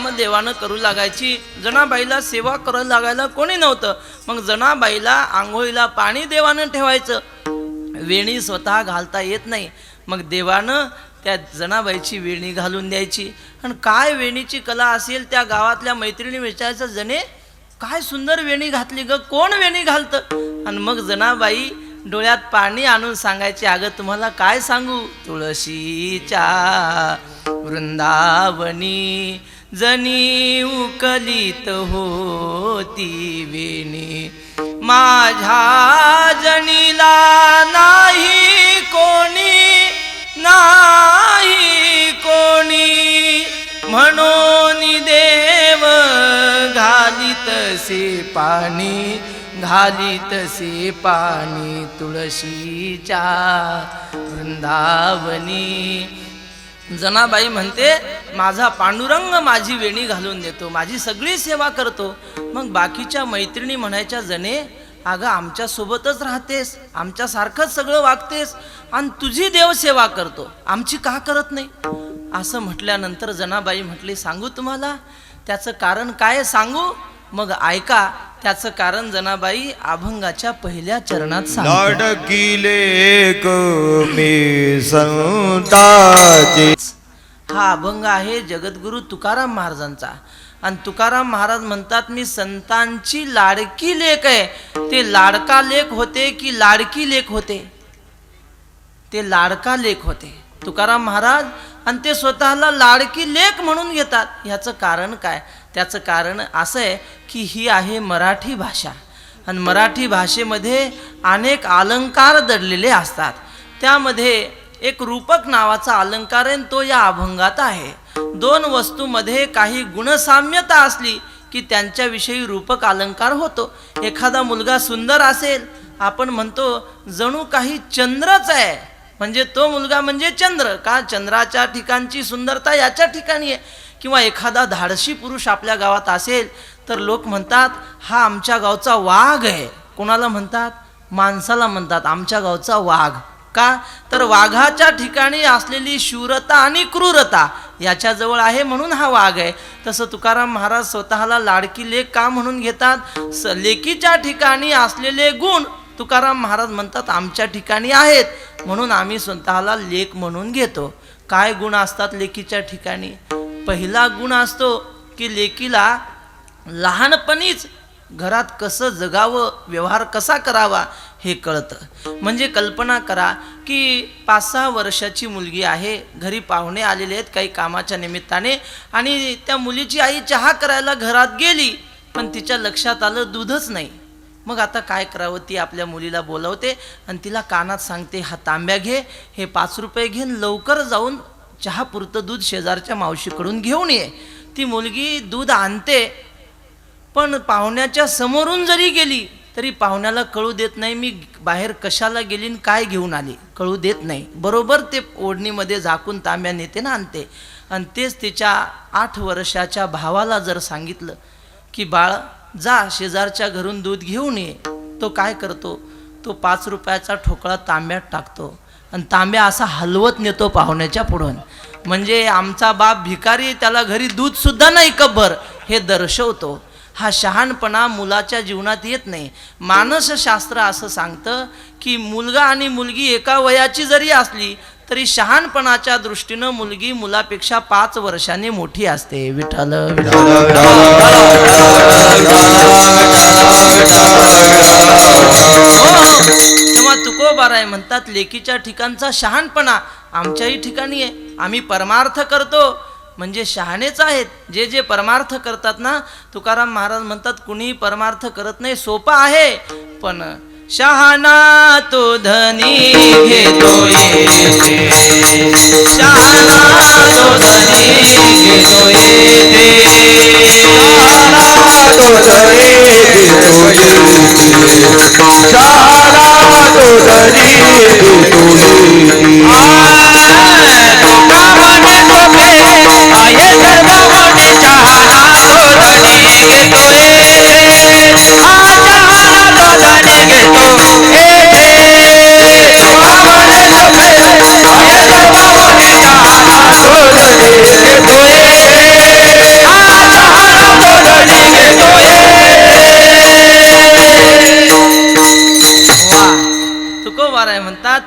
कामं देवानं करू लागायची. जनाबाईला सेवा करू लागायला कोणी नव्हतं. मग जनाबाईला आंघोळीला पाणी देवानं ठेवायचं. वेणी स्वतः घालता येत नाही. मग देवानं त्या जनाबाईची वेणी घालून द्यायची. आणि काय वेणीची कला असेल त्या गावातल्या मैत्रिणी विचारायचं, जने काय सुंदर वेणी घातली ग, कोण वेणी घालतं? आणि मग जनाबाई डोळ्यात पाणी आणून सांगायचे, अगं तुम्हाला काय सांगू, तुळशीच्या वृंदावनी जनी उकलीत होती वेणी, माझ्या जनीला नाही कोणी, नाही कोणी, म्हणून देव घालीतसे पाणी, घालीतसे पाणी तुळशीच्या वृंदावनी. जनाबाई म्हणते, माझा पांडुरंग माझी वेणी घालून देतो, माझी सगळी सेवा करतो. मग बाकीच्या मैत्रिणी म्हणायच्या, जने अगं आमच्या सोबतच राहतेस, आमच्यासारखंच सगळं वागतेस आणि तुझी देवसेवा करतो, आमची का करत नाही? असं म्हटल्यानंतर जनाबाई म्हटली, सांगू तुम्हाला त्याचं कारण काय सांगू? मग ऐका त्याचं कारण. जनाबाई अभंगाच्या पहिल्या चरणात सांगतात, लाडकी लेक मी संताची. हा अभंग आहे जगद्गुरु तुकाराम महाराजांचा. आणि तुकाराम महाराज म्हणतात, मी संतांची लाडकी लेक आहे. ते लाडका लेक होते की लाडकी लेक होते? ते लाडका लेक होते तुकाराम महाराज. आणि ते स्वतःला लाडकी लेक म्हणून घेतात. ह्याचं कारण काय? त्याचं कारण असं आहे की ही आहे मराठी भाषा. आणि मराठी भाषेमध्ये अनेक अलंकार दडलेले असतात. त्यामध्ये एक रूपक नावाचा अलंकार आहे, तो या अभंगात आहे. दोन वस्तूमध्ये काही गुणसाम्यता असली की त्यांच्याविषयी रूपक अलंकार होतो. एखादा मुलगा सुंदर असेल, आपण म्हणतो जणू काही चंद्रच आहे, म्हणजे तो मुलगा म्हणजे चंद्र. का? चंद्राच्या ठिकाणची सुंदरता याच्या ठिकाणी आहे. किंवा एखादा धाडसी पुरुष आपल्या गावात असेल तर लोक म्हणतात, हा आमच्या गावचा वाघ आहे. कोणाला म्हणतात? माणसाला म्हणतात आमच्या गावचा वाघ. का? तर वाघाच्या ठिकाणी असलेली शूरता आणि क्रूरता याच्याजवळ आहे म्हणून हा वाघ आहे. तसं तुकाराम महाराज स्वतःला लाडकी लेक का म्हणून घेतात? लेकीच्या ठिकाणी असलेले गुण तुकाराम महाराज म्हणतात आमच्या ठिकाणी आहेत, म्हणून आम्ही स्वतःला लेक म्हणून घेतो. काय गुण असतात लेकीच्या ठिकाणी? पहिला गुण असतो की लेकीला लहानपणीच घरात कसं जगावं, व्यवहार कसा करावा हे कळतं. म्हणजे कल्पना करा की 5-6 वर्षाची मुलगी आहे, घरी पाहुणे आलेले आहेत काही कामाच्या निमित्ताने, आणि त्या मुलीची आई चहा करायला घरात गेली, पण तिच्या लक्षात आलं दूधच नाही. मग आता काय करावं? ती आपल्या मुलीला बोलवते आणि तिला कानात सांगते, हा तांब्या घे, हे 5 रुपये घेऊन लवकर जाऊन चहापुरतं दूध शेजारच्या मावशीकडून घेऊन ये. ती मुलगी दूध आणते, पण पाहुण्याच्या समोरून जरी गेली तरी पाहुण्याला कळू देत नाही मी बाहेर कशाला गेली आणि काय घेऊन आली, कळू देत नाही. बरोबर ते ओढणीमध्ये झाकून तांब्या नेते ना आणते. आणि तेच तिच्या 8 वर्षाच्या भावाला जर सांगितलं की बाळ जा शेजारच्या घरून दूध घेऊन ये, तो काय करतो? तो 5 रुपयाचा ठोकळा तांब्यात टाकतो आणि तांब्या असा हलवत नेतो पाहुण्याच्या पुढून. म्हणजे आमचा बाप भिकारी, त्याला घरी दूध सुद्धा नाही कब्बर, हे दर्शवतो. हा शहाणपणा मुलाच्या जीवनात येत नाही. मानसशास्त्र असं सांगतं की मुलगा आणि मुलगी एका वयाची जरी असली तरी शहाणपणाच्या दृष्टीनं मुलगी मुलापेक्षा 5 वर्षांनी मोठी असते. विठ्ठल तेव्हा तुकोबाराय म्हणतात लेकीच्या ठिकाणचा शहाणपणा आमच्याही ठिकाणी आहे. आम्ही परमार्थ करतो म्हणजे शहाणेच आहेत. जे जे परमार्थ करतात ना, तुकाराम महाराज म्हणतात कुणीही परमार्थ करत नाही, सोपा आहे. पण शहाणा तो धनी घेतो येते, शहाणा तो धनी घेतो येते, शहाणा तो धनी घेतो येते, शहाणा तो धनी घेतो येते.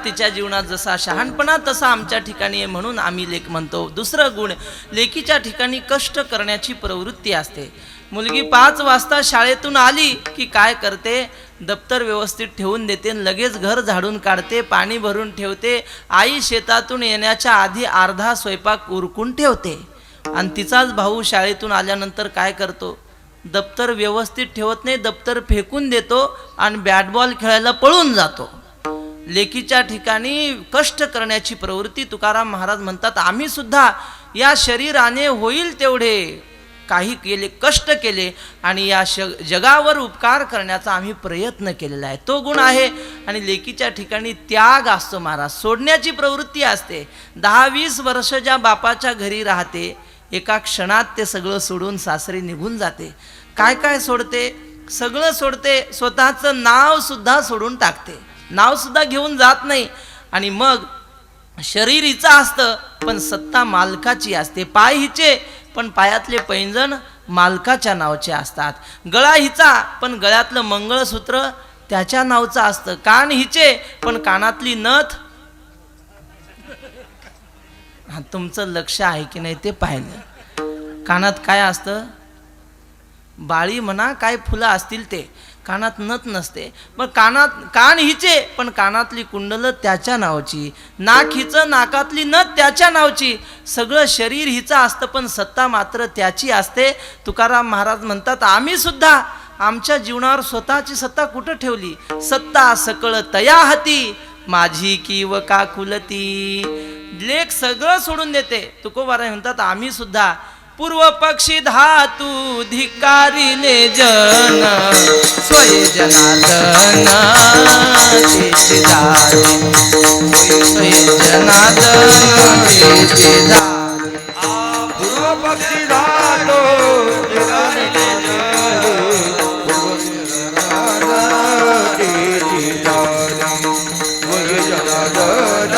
तिच्या जीवनात जसा शहाणपणा तसा आमच्या ठिकाणी आहे, म्हणून आम्ही लेक म्हणतो. दुसरं गुण, लेकीच्या ठिकाणी कष्ट करण्याची प्रवृत्ती असते. मुलगी 5 वाजता शाळेतून आली की काय करते, दप्तर व्यवस्थित ठेवून देते, लगेच घर झाडून काढते, पाणी भरून ठेवते. आई शेतातून येण्याच्या आधी अर्धा स्वयंपाक उरकून ठेवते. आणि तिचाच भाऊ शाळेतून आल्यानंतर काय करतो, दप्तर व्यवस्थित ठेवत नाही, दप्तर फेकून देतो आणि बॅट बॉल खेळायला पळून जातो. लेकीच्या ठिकाणी कष्ट करण्याची प्रवृत्ती. तुकाराम महाराज म्हणतात, आम्ही सुद्धा या शरीराने होईल तेवढे काही केले, कष्ट केले आणि या जगावर उपकार करण्याचा आम्ही प्रयत्न केलेला आहे. तो गुण आहे. आणि लेकीच्या ठिकाणी त्याग असतो महाराज, सोडण्याची प्रवृत्ती असते. 10-20 वर्ष ज्या बापाच्या घरी राहते, एका क्षणात ते सगळं सोडून सासरी निघून जाते. काय काय सोडते, सगळं सोडते, स्वतःचं नाव सुद्धा सोडून टाकते, नाव सुद्धा घेऊन जात नाही. आणि मग शरीर हिचं असतं पण सत्ता मालकाची असते. पाय हिचे पण पायातले पैंजण मालकाच्या नावाचे असतात. गळा हिचा पण गळ्यातलं मंगळसूत्र त्याच्या नावचं असतं. कान हिचे पण कानातली नथ, तुमचं लक्ष आहे की नाही ते पाहिलं. कानात काय असतं, बाळी म्हणा काय फुलं असतील ते, कानात नथ नसते. मग कान हिचे पण कानातली कुंडलं त्याच्या नावाची, नाक हिचं नाकातली नथ त्याच्या नावाची. सगळं शरीर हिचं असतं पण सत्ता मात्र त्याची असते. तुकाराम महाराज म्हणतात, आम्ही सुद्धा आमच्या जीवनावर स्वतःची सत्ता कुठं ठेवली, सत्ता सकळ तया हाती माझी किव काकुलती. लेख सगळं सोडून देते. तुकोबाराय म्हणतात, आम्ही सुद्धा पूर्व पक्षी धातू धिकारिले जन स्वय जनार्दन तेचे दारे, स्वय जनार्दन तेचे दारे. पूर्व पक्षी धातो धिकारिले जन, स्वय जनार्दन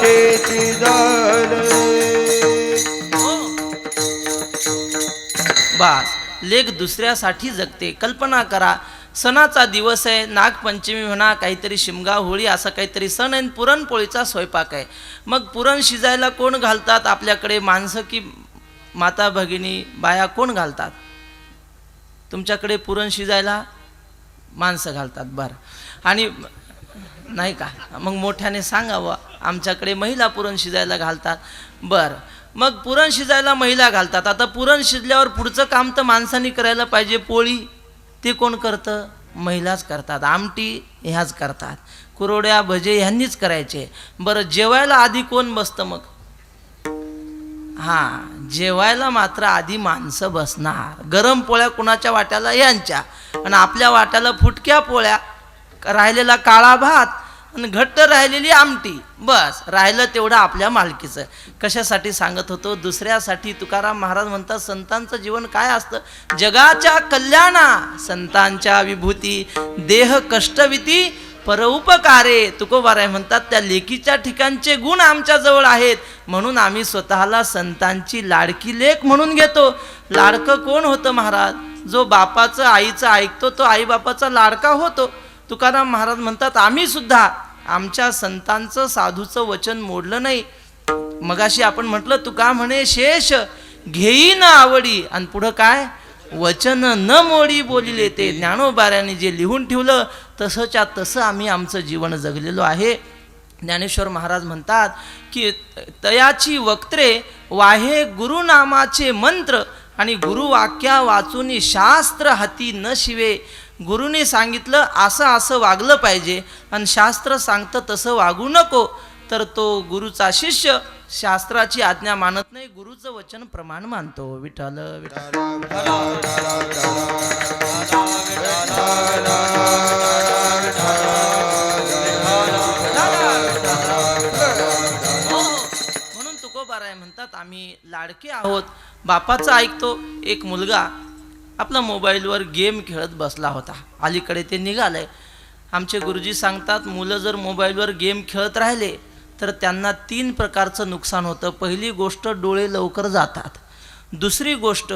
तेचे दारे. बास, लेख दुसऱ्यासाठी जगते. कल्पना करा, सणाचा दिवस आहे, नागपंचमी म्हणा, काहीतरी शिमगा होळी असा काहीतरी सण आहे, पुरणपोळीचा स्वयंपाक आहे. मग पुरण शिजायला कोण घालतात आपल्याकडे, माणसं की माता भगिनी बाया कोण घालतात? तुमच्याकडे पुरण शिजायला माणसं घालतात. बरं, आणि नाही का, मग मोठ्याने सांगावं, आमच्याकडे महिला पुरण शिजायला घालतात. बरं, मग पुरण शिजायला महिला घालतात. आता पुरण शिजल्यावर पुढचं काम तर माणसांनी करायला पाहिजे. पोळी ते कोण करतं? महिलाच करतात. आमटी ह्याच करतात. कुरवड्या भजे ह्यांनीच करायचे. बरं, जेवायला आधी कोण बसतं मग? हां, जेवायला मात्र आधी माणसं बसणार. गरम पोळ्या कुणाच्या वाट्याला? यांच्या. आणि आपल्या वाट्याला फुटक्या पोळ्या, राहिलेला काळा भात आणि घट्ट राहिलेली आमटी. बस, राहिलं तेवढं आपल्या मालकीचं. कशासाठी सांगत होतो? दुसऱ्यासाठी. तुकाराम महाराज म्हणतात, संतांचं जीवन काय असतं? जगाच्या कल्याणा संतांच्या विभूती, देह कष्टविती परउपकारे. तुकोबाराय म्हणतात, त्या लेकीच्या ठिकाणचे गुण आमच्या जवळ आहेत, म्हणून आम्ही स्वतःला संतांची लाडकी लेक म्हणून घेतो. लाडकं कोण होतं महाराज? जो बापाचं आईचं ऐकतो तो आईबापाचा लाडका होतो. तुकाराम महाराज म्हणतात, आम्ही सुद्धा आमच्या संतांचं साधूचं वचन मोडलं नाही. मगाशी आपण म्हटलं, तुका म्हणे शेष घेई न आवडी, आणि पुढं काय? वचन न मोडी बोलिले. ते ज्ञानोबाऱ्याने जे लिहून ठेवलं तसंच्या तसं आम्ही आमचं जीवन जगलेलो आहे. ज्ञानेश्वर महाराज म्हणतात की तयाची वक्त्रे वाहे गुरुनामाचे मंत्र, आणि गुरुवाक्या वाचून शास्त्र हाती न शिवे. गुरुने सांगितलं असं असं वागलं पाहिजे आणि शास्त्र सांगतं तसं वागू नको, तर तो गुरुचा शिष्य शास्त्राची आज्ञा मानत नाही, गुरुचं वचन प्रमाण मानतो. विठ्ठल विठ्ठल. म्हणून तुकोबाराय म्हणतात, आम्ही लाडके आहोत. बापाचं ऐकतो. एक मुलगा आपला मोबाईलवर गेम खेळत बसला होता. अलीकडे ते निघालंय. आमचे गुरुजी सांगतात, मुलं जर मोबाईलवर गेम खेळत राहिले तर त्यांना 3 प्रकारचं नुकसान होतं. पहिली गोष्ट, डोळे लवकर जातात. दुसरी गोष्ट,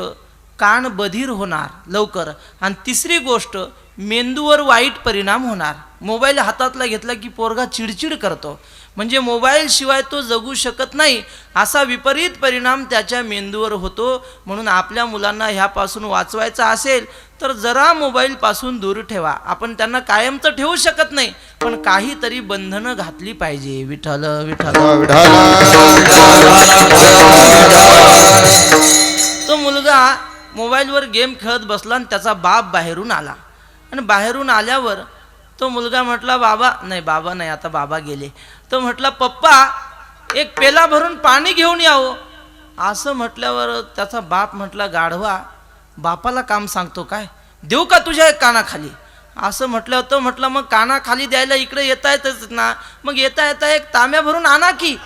कान बधीर होणार लवकर. आणि तिसरी गोष्ट, मेंदूवर वाईट परिणाम होणार. मोबाईल हातातला घेतला की पोरगा चिडचिड करतो, म्हणजे मोबाईल शिवाय तो जगू शकत नाही, असा विपरीत परिणाम त्याच्या मेंदूवर होतो. म्हणून आपल्या मुलांना ह्यापासून वाचवायचं असेल तर जरा मोबाईलपासून दूर ठेवा. आपण त्यांना कायमचं ठेवू शकत नाही, पण काहीतरी बंधनं घातली पाहिजे. विठ्ठल विठ्ठल. तो मुलगा मोबाईलवर गेम खेळत बसला आणि त्याचा बाप बाहेरून आला. आणि बाहेरून आल्यावर तो मुलगा म्हटला, बाबा नाही, आता बाबा गेले. तो म्हटला, पप्पा एक पेला भरून पाणी घेऊन यावं. असं म्हटल्यावर त्याचा बाप म्हटला, गाढवा, बापाला काम सांगतो काय, देऊ का तुझ्या एक कानाखाली. असं म्हटल्यावर तो म्हटलं, मग कानाखाली द्यायला इकडे येता येतच ना, मग येता येता एक तांब्या भरून आणा की.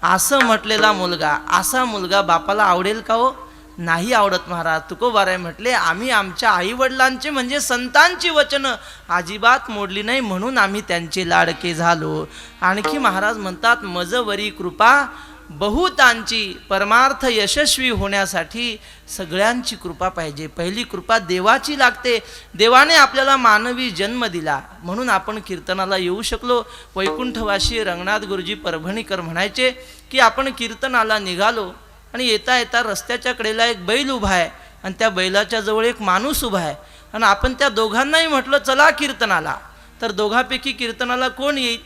असं म्हटलेला मुलगा, असा मुलगा बापाला आवडेल का हो? नाही आवडत महाराज. तुकोबाराय म्हटले, आम्ही आमच्या आईवडिलांचे म्हणजे संतांची वचनं अजिबात मोडली नाही, म्हणून आम्ही त्यांचे लाडके झालो. आणखी महाराज म्हणतात, मजवरी कृपा बहुतांची. परमार्थ यशस्वी होण्यासाठी सगळ्यांची कृपा पाहिजे. पहिली कृपा देवाची लागते. देवाने आपल्याला मानवी जन्म दिला म्हणून आपण कीर्तनाला येऊ शकलो. वैकुंठवासी रंगनाथ गुरुजी परभणीकर म्हणायचे की आपण कीर्तनाला निघालो आणि येता येता रस्त्याच्या कडेला एक बैल उभा आहे आणि त्या बैलाच्या जवळ एक माणूस उभा आहे, आणि आपण त्या दोघांनाही म्हटलं चला कीर्तनाला, तर दोघांपैकी कीर्तनाला कोण येईल?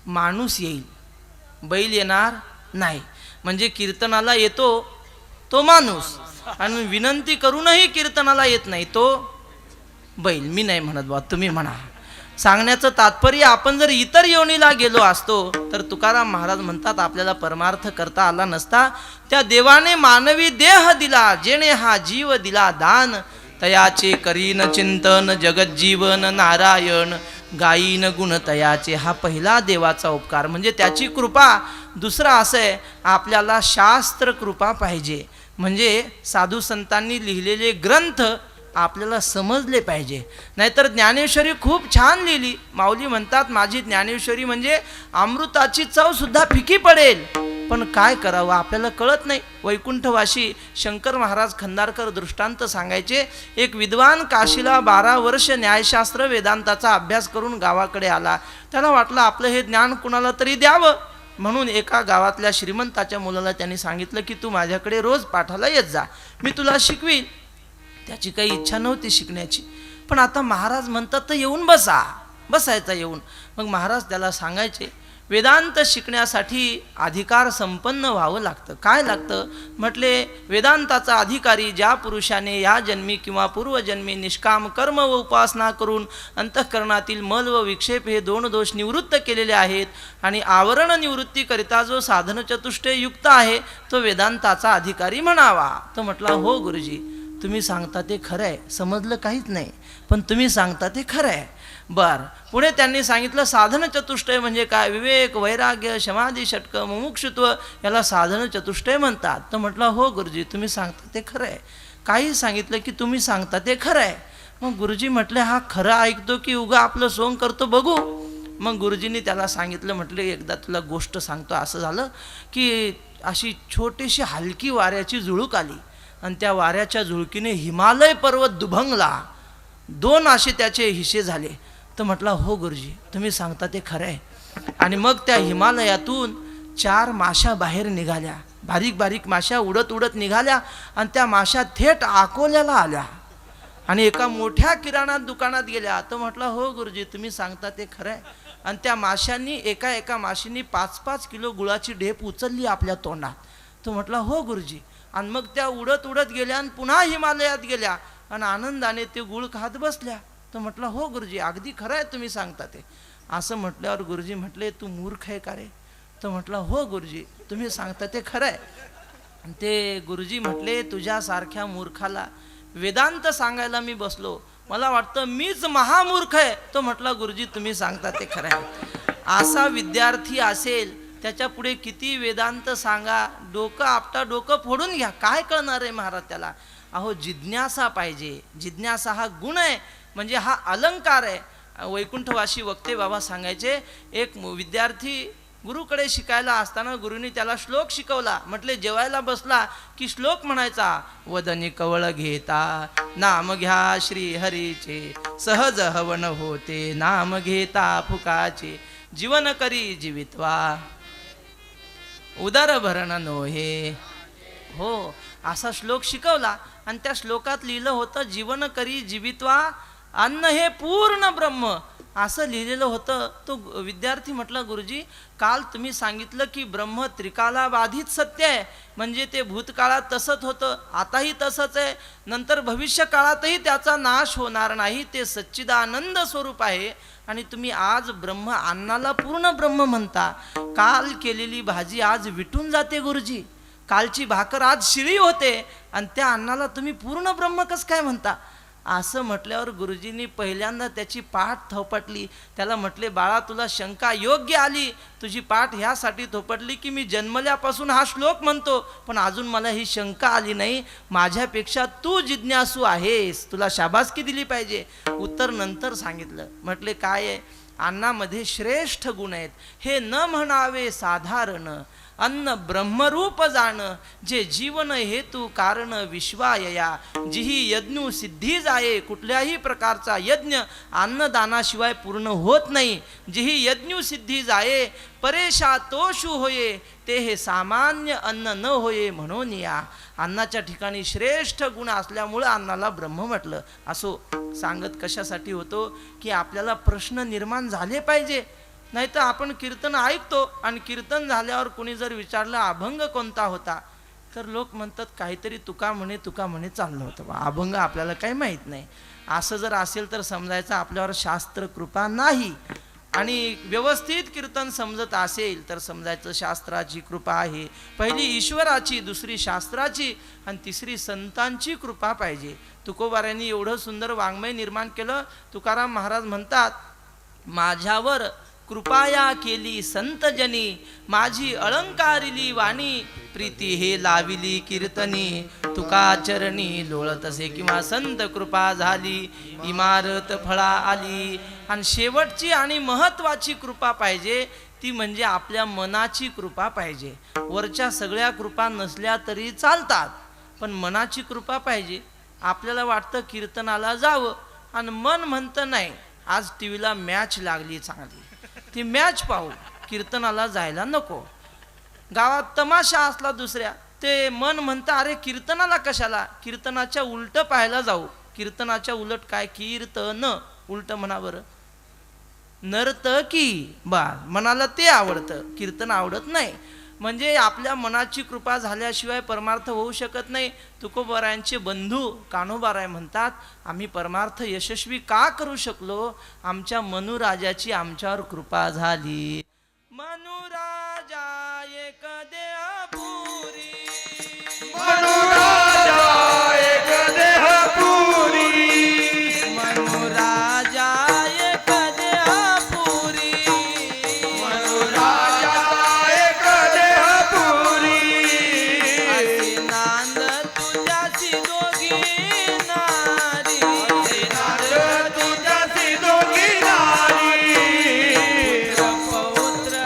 माणूस येईल, बैल येणार नाही. म्हणजे कीर्तनाला येतो तो माणूस, आणि विनंती करूनही कीर्तनाला येत नाही तो बैल. मी नाही म्हणत बा, तुम्ही म्हणा. सांगण्याचं तात्पर्य, आपण जर इतर योनीला गेलो असतो तर तुकाराम महाराज म्हणतात आपल्याला परमार्थ करता आला नसता. त्या देवाने मानवी देह दिला, जेणे हा जीव दिला दान. तयाचे करीन चिंतन जगज्जीवन नारायण, गायीन गुण तयाचे. हा पहिला देवाचा उपकार, म्हणजे त्याची कृपा. दुसरा असं आहे, आपल्याला शास्त्र कृपा पाहिजे, म्हणजे साधू संतांनी लिहिलेले ग्रंथ आपल्याला समजले पाहिजे. नाहीतर ज्ञानेश्वरी खूप छान लिहिली, माऊली म्हणतात माझी ज्ञानेश्वरी म्हणजे अमृताची चव सुद्धा फिकी पडेल, पण काय करावं आपल्याला कळत नाही. वैकुंठवासी शंकर महाराज खंदारकर दृष्टांत सांगायचे. एक विद्वान काशीला 12 वर्ष न्यायशास्त्र वेदांताचा अभ्यास करून गावाकडे आला. त्याला वाटलं आपलं हे ज्ञान कुणाला तरी द्यावं, म्हणून एका गावातल्या श्रीमंताच्या मुलाला त्यांनी सांगितलं की तू माझ्याकडे रोज पाठाला येत जा, मी तुला शिकवीन. त्याची काही इच्छा नव्हती शिकण्याची, पण आता महाराज म्हणतात तर येऊन बसायचा येऊन. मग महाराज त्याला सांगायचे, वेदांत शिकण्यासाठी अधिकार संपन्न व्हावं लागतं. काय लागतं म्हटले, वेदांताचा अधिकारी ज्या पुरुषाने या जन्मी किंवा पूर्वजन्मी निष्काम कर्म व उपासना करून अंतःकरणातील मल व विक्षेप हे 2 दोष निवृत्त केलेले आहेत आणि आवरण निवृत्तीकरिता जो साधन चतुष्टय युक्त आहे तो वेदांताचा अधिकारी म्हणावा. तो म्हटला, हो गुरुजी, तुम्ही सांगता ते खरं आहे, समजलं काहीच नाही, पण तुम्ही सांगता ते खरं आहे. बर. पुढे त्यांनी सांगितलं साधन चतुष्टय म्हणजे काय? विवेक, वैराग्य, समाधी, षटक, मुमुक्षुत्व याला साधन चतुष्टय म्हणतात. तर म्हटलं, हो गुरुजी, तुम्ही सांगता ते खरं आहे. काही सांगितलं की तुम्ही सांगता ते खरं आहे. मग गुरुजी म्हटले, हा खरं ऐकतो की उगा आपलं सोंग करतो बघू. मग गुरुजींनी त्याला सांगितलं, म्हटले एकदा तुला गोष्ट सांगतो. असं झालं की अशी छोटीशी हलकी वाऱ्याची झुळूक आली आणि त्या वाऱ्याच्या झुळकीने हिमालय पर्वत दुभंगला, 2 असे त्याचे हिस्से झाले. तर म्हटला, हो गुरुजी, तुम्ही सांगता ते खरं आहे. आणि मग त्या हिमालयातून 4 माशा बाहेर निघाल्या, बारीक बारीक माशा उडत उडत निघाल्या आणि त्या माशा थेट अकोल्याला आल्या आणि एका मोठ्या किराणा दुकानात गेल्या. तर म्हटलं, हो गुरुजी, तुम्ही सांगता ते खरं आहे. आणि त्या माशांनी एका माशीनी 5-5 किलो गुळाची ढेप उचलली आपल्या तोंडात. तो म्हटला, हो गुरुजी. आणि मग त्या उडत उडत गेल्या आणि पुन्हा हिमालयात गेल्या आणि आनंदाने ते गुळ खात बसल्या. तर म्हटलं, हो गुरुजी, अगदी खरं आहे तुम्ही सांगता ते. असं म्हटल्यावर गुरुजी म्हटले, तू मूर्ख आहे का रे? तर म्हटलं, हो गुरुजी, तुम्ही सांगता ते खरं आहे. ते गुरुजी म्हटले, तुझ्यासारख्या मूर्खाला वेदांत सांगायला मी बसलो, मला वाटतं मीच महामूर्ख आहे. तो म्हटला, गुरुजी, तुम्ही सांगता ते खरं आहे. असा विद्यार्थी असेल त्याच्या पुढे किती वेदांत सांगा, डोकं आपटा डोकं फोडून घ्या, काय कळणार आहे महाराज त्याला? अहो, जिज्ञासा पाहिजे. जिज्ञासा हा गुण आहे, म्हणजे हा अलंकार आहे. वैकुंठवासी वक्ते बाबा सांगायचे, एक विद्यार्थी गुरुकडे शिकायला असताना गुरुनी त्याला श्लोक शिकवला. म्हटले जेवायला बसला की श्लोक म्हणायचा, वदनी कवळ घेता नाम घ्या श्री हरीचे, सहज हवन होते नाम घेता फुकाचे, जीवन करी जीवित्वा उदर भरण नोहे. हो, असा श्लोक शिकवला आणि त्या श्लोकात लिहिलं होतं जीवन करी जीवित्वा अन्न हे पूर्ण ब्रह्म असं लिहिलेलं होतं. तो विद्यार्थी म्हटलं, गुरुजी काल तुम्ही सांगितलं की ब्रह्म त्रिकाला बाधित सत्य आहे, म्हणजे ते भूतकाळात तसंच होतं, आताही तसंच आहे, नंतर भविष्य काळातही त्याचा नाश होणार नाही, ते सच्चिदानंद स्वरूप आहे. आणि तुम्ही आज ब्रह्म अन्नाला पूर्ण ब्रह्म म्हणता. काल केलेली भाजी आज विटून जाते गुरुजी, कालची भाकर आज शिळी होते आणि त्या अन्नाला तुम्ही पूर्ण ब्रह्म कसं काय म्हणता. असं म्हटल्यावर गुरुजींनी पहिल्यांदा त्याची पाठ थोपटली. त्याला म्हटले, बाळा तुला शंका योग्य आली, तुझी पाठ ह्यासाठी थोपटली की मी जन्मल्यापासून हा श्लोक म्हणतो, पण अजून मला ही शंका आली नाही. माझ्यापेक्षा तू जिज्ञासू आहेस, तुला शाबासकी दिली पाहिजे. उत्तर नंतर सांगितलं. म्हटले काय आहे, अन्नामध्ये श्रेष्ठ गुण आहेत, हे न म्हणावे साधारण. अन्न ब्रह्मरूप जाण, जे जीवन हेतू कारण विश्वायया. जिही यज्ञ सिद्धी जाये, कुठल्याही प्रकारचा यज्ञ अन्नदानाशिवाय पूर्ण होत नाही. जिही यज्ञ सिद्धी जाये, परेशा तोषु होये, ते हे सामान्य अन्न न होये म्हणून या. अन्नाच्या ठिकाणी श्रेष्ठ गुण असल्यामुळं अन्नाला ब्रह्म म्हटलं. असो, सांगत कशासाठी होतो की आपल्याला प्रश्न निर्माण झाले पाहिजे. नाही तर आपण कीर्तन ऐकतो आणि कीर्तन झाल्यावर कोणी जर विचारलं अभंग कोणता होता, तर लोक म्हणतात काहीतरी तुका म्हणे चाललं होतं बा, अभंग आपल्याला काही माहीत नाही. असं जर असेल तर समजायचं आपल्यावर शास्त्र कृपा नाही. आणि व्यवस्थित कीर्तन समजत असेल तर समजायचं शास्त्राची कृपा आहे. पहिली ईश्वराची, दुसरी शास्त्राची आणि तिसरी संतांची कृपा पाहिजे. तुकोबारायांनी एवढं सुंदर वाङ्मय निर्माण केलं. तुकाराम महाराज म्हणतात, माझ्यावर कृपाया केली संतजनी, माझी अलंकारिली वाणी, प्रीती हे लाविली कीर्तनी. तुका चरणी लोळतसे किंवा संत कृपा झाली, इमारत फळा आली. आणि शेवटची आणि महत्वाची कृपा पाहिजे ती म्हणजे आपल्या मनाची कृपा पाहिजे. वरच्या सगळ्या कृपा नसल्या तरी चालतात, पण मनाची कृपा पाहिजे. आपल्याला वाटतं कीर्तनाला जावं आणि मन म्हणतं नाही, आज टी व्हीला मॅच लागली चांगली, ती मॅच पाहू, कीर्तनाला जायला नको. गावात तमाशा असला दुसऱ्या, ते मन म्हणतं अरे कीर्तनाला कशाला, कीर्तनाच्या उलट पाहायला जाऊ. कीर्तनाच्या उलट काय, कीर्तन उलट म्हणा बरं, नर्तकी. बा मनाला ते आवडतं, कीर्तन आवडत नाही. म्हणजे आपल्या मनाची कृपा झाल्याशिवाय परमार्थ होऊ शकत नाही. तुकोबारायांचे बंधू कान्होबाराय म्हणतात, आम्ही परमार्थ यशस्वी का करू शकलो, आमच्या मनुराजाची आमच्यावर कृपा झाली. मनुराजा एक देहपुरी, मनुराजा एक देहपुरी, मनुराजा एक देहपुरी, मनुराजा एक देहपुरी. असे नांद तुझ्याची दोघी नारी, नांद तुझ्याची दोघी नारी. पौत्र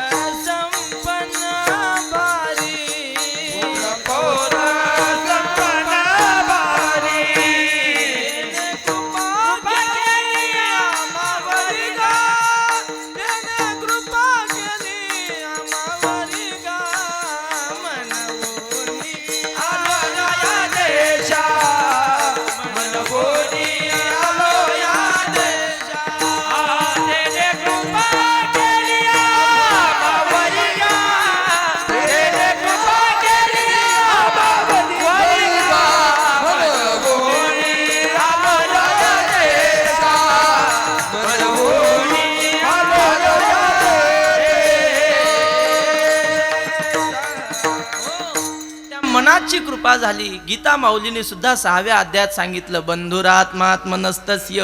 मनाची कृपा झाली. गीता माऊलीने सुद्धा 6व्या अध्यायात सांगितलं, बंधुरात्मात्मनस्तस्य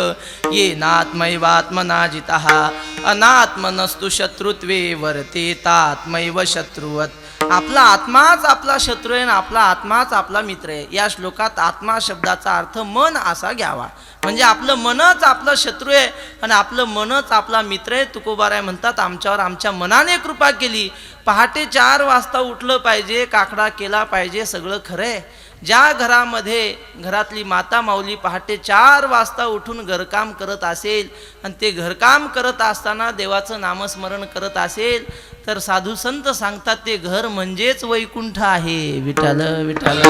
येनात्मैवात्मना जितः अनात्मनस्तु शत्रुत्वे वर्तेतात्मैव शत्रुवत्. आपला आत्माच आपला शत्रू आहे आणि आपला आत्माच आपला मित्र आहे. या श्लोकात आत्मा शब्दाचा अर्थ मन असा घ्यावा. म्हणजे आपलं मनच आपलं शत्रू आहे आणि आपलं मनच आपला मित्र आहे. तुकोबाराय म्हणतात, आमच्यावर आमच्या मनाने कृपा केली. पहाटे 4 वाजता उठलं पाहिजे, काकडा केला पाहिजे, सगळं खरं आहे. ज्या घरामध्ये घरातली माता माऊली पहाटे 4 वाजता उठून घरकाम करत असेल आणि ते घरकाम करत असताना देवाचं नामस्मरण करत असेल तर साधू संत सांगतात ते घर म्हणजेच वैकुंठ आहे. विठ्ठल विठ्ठल.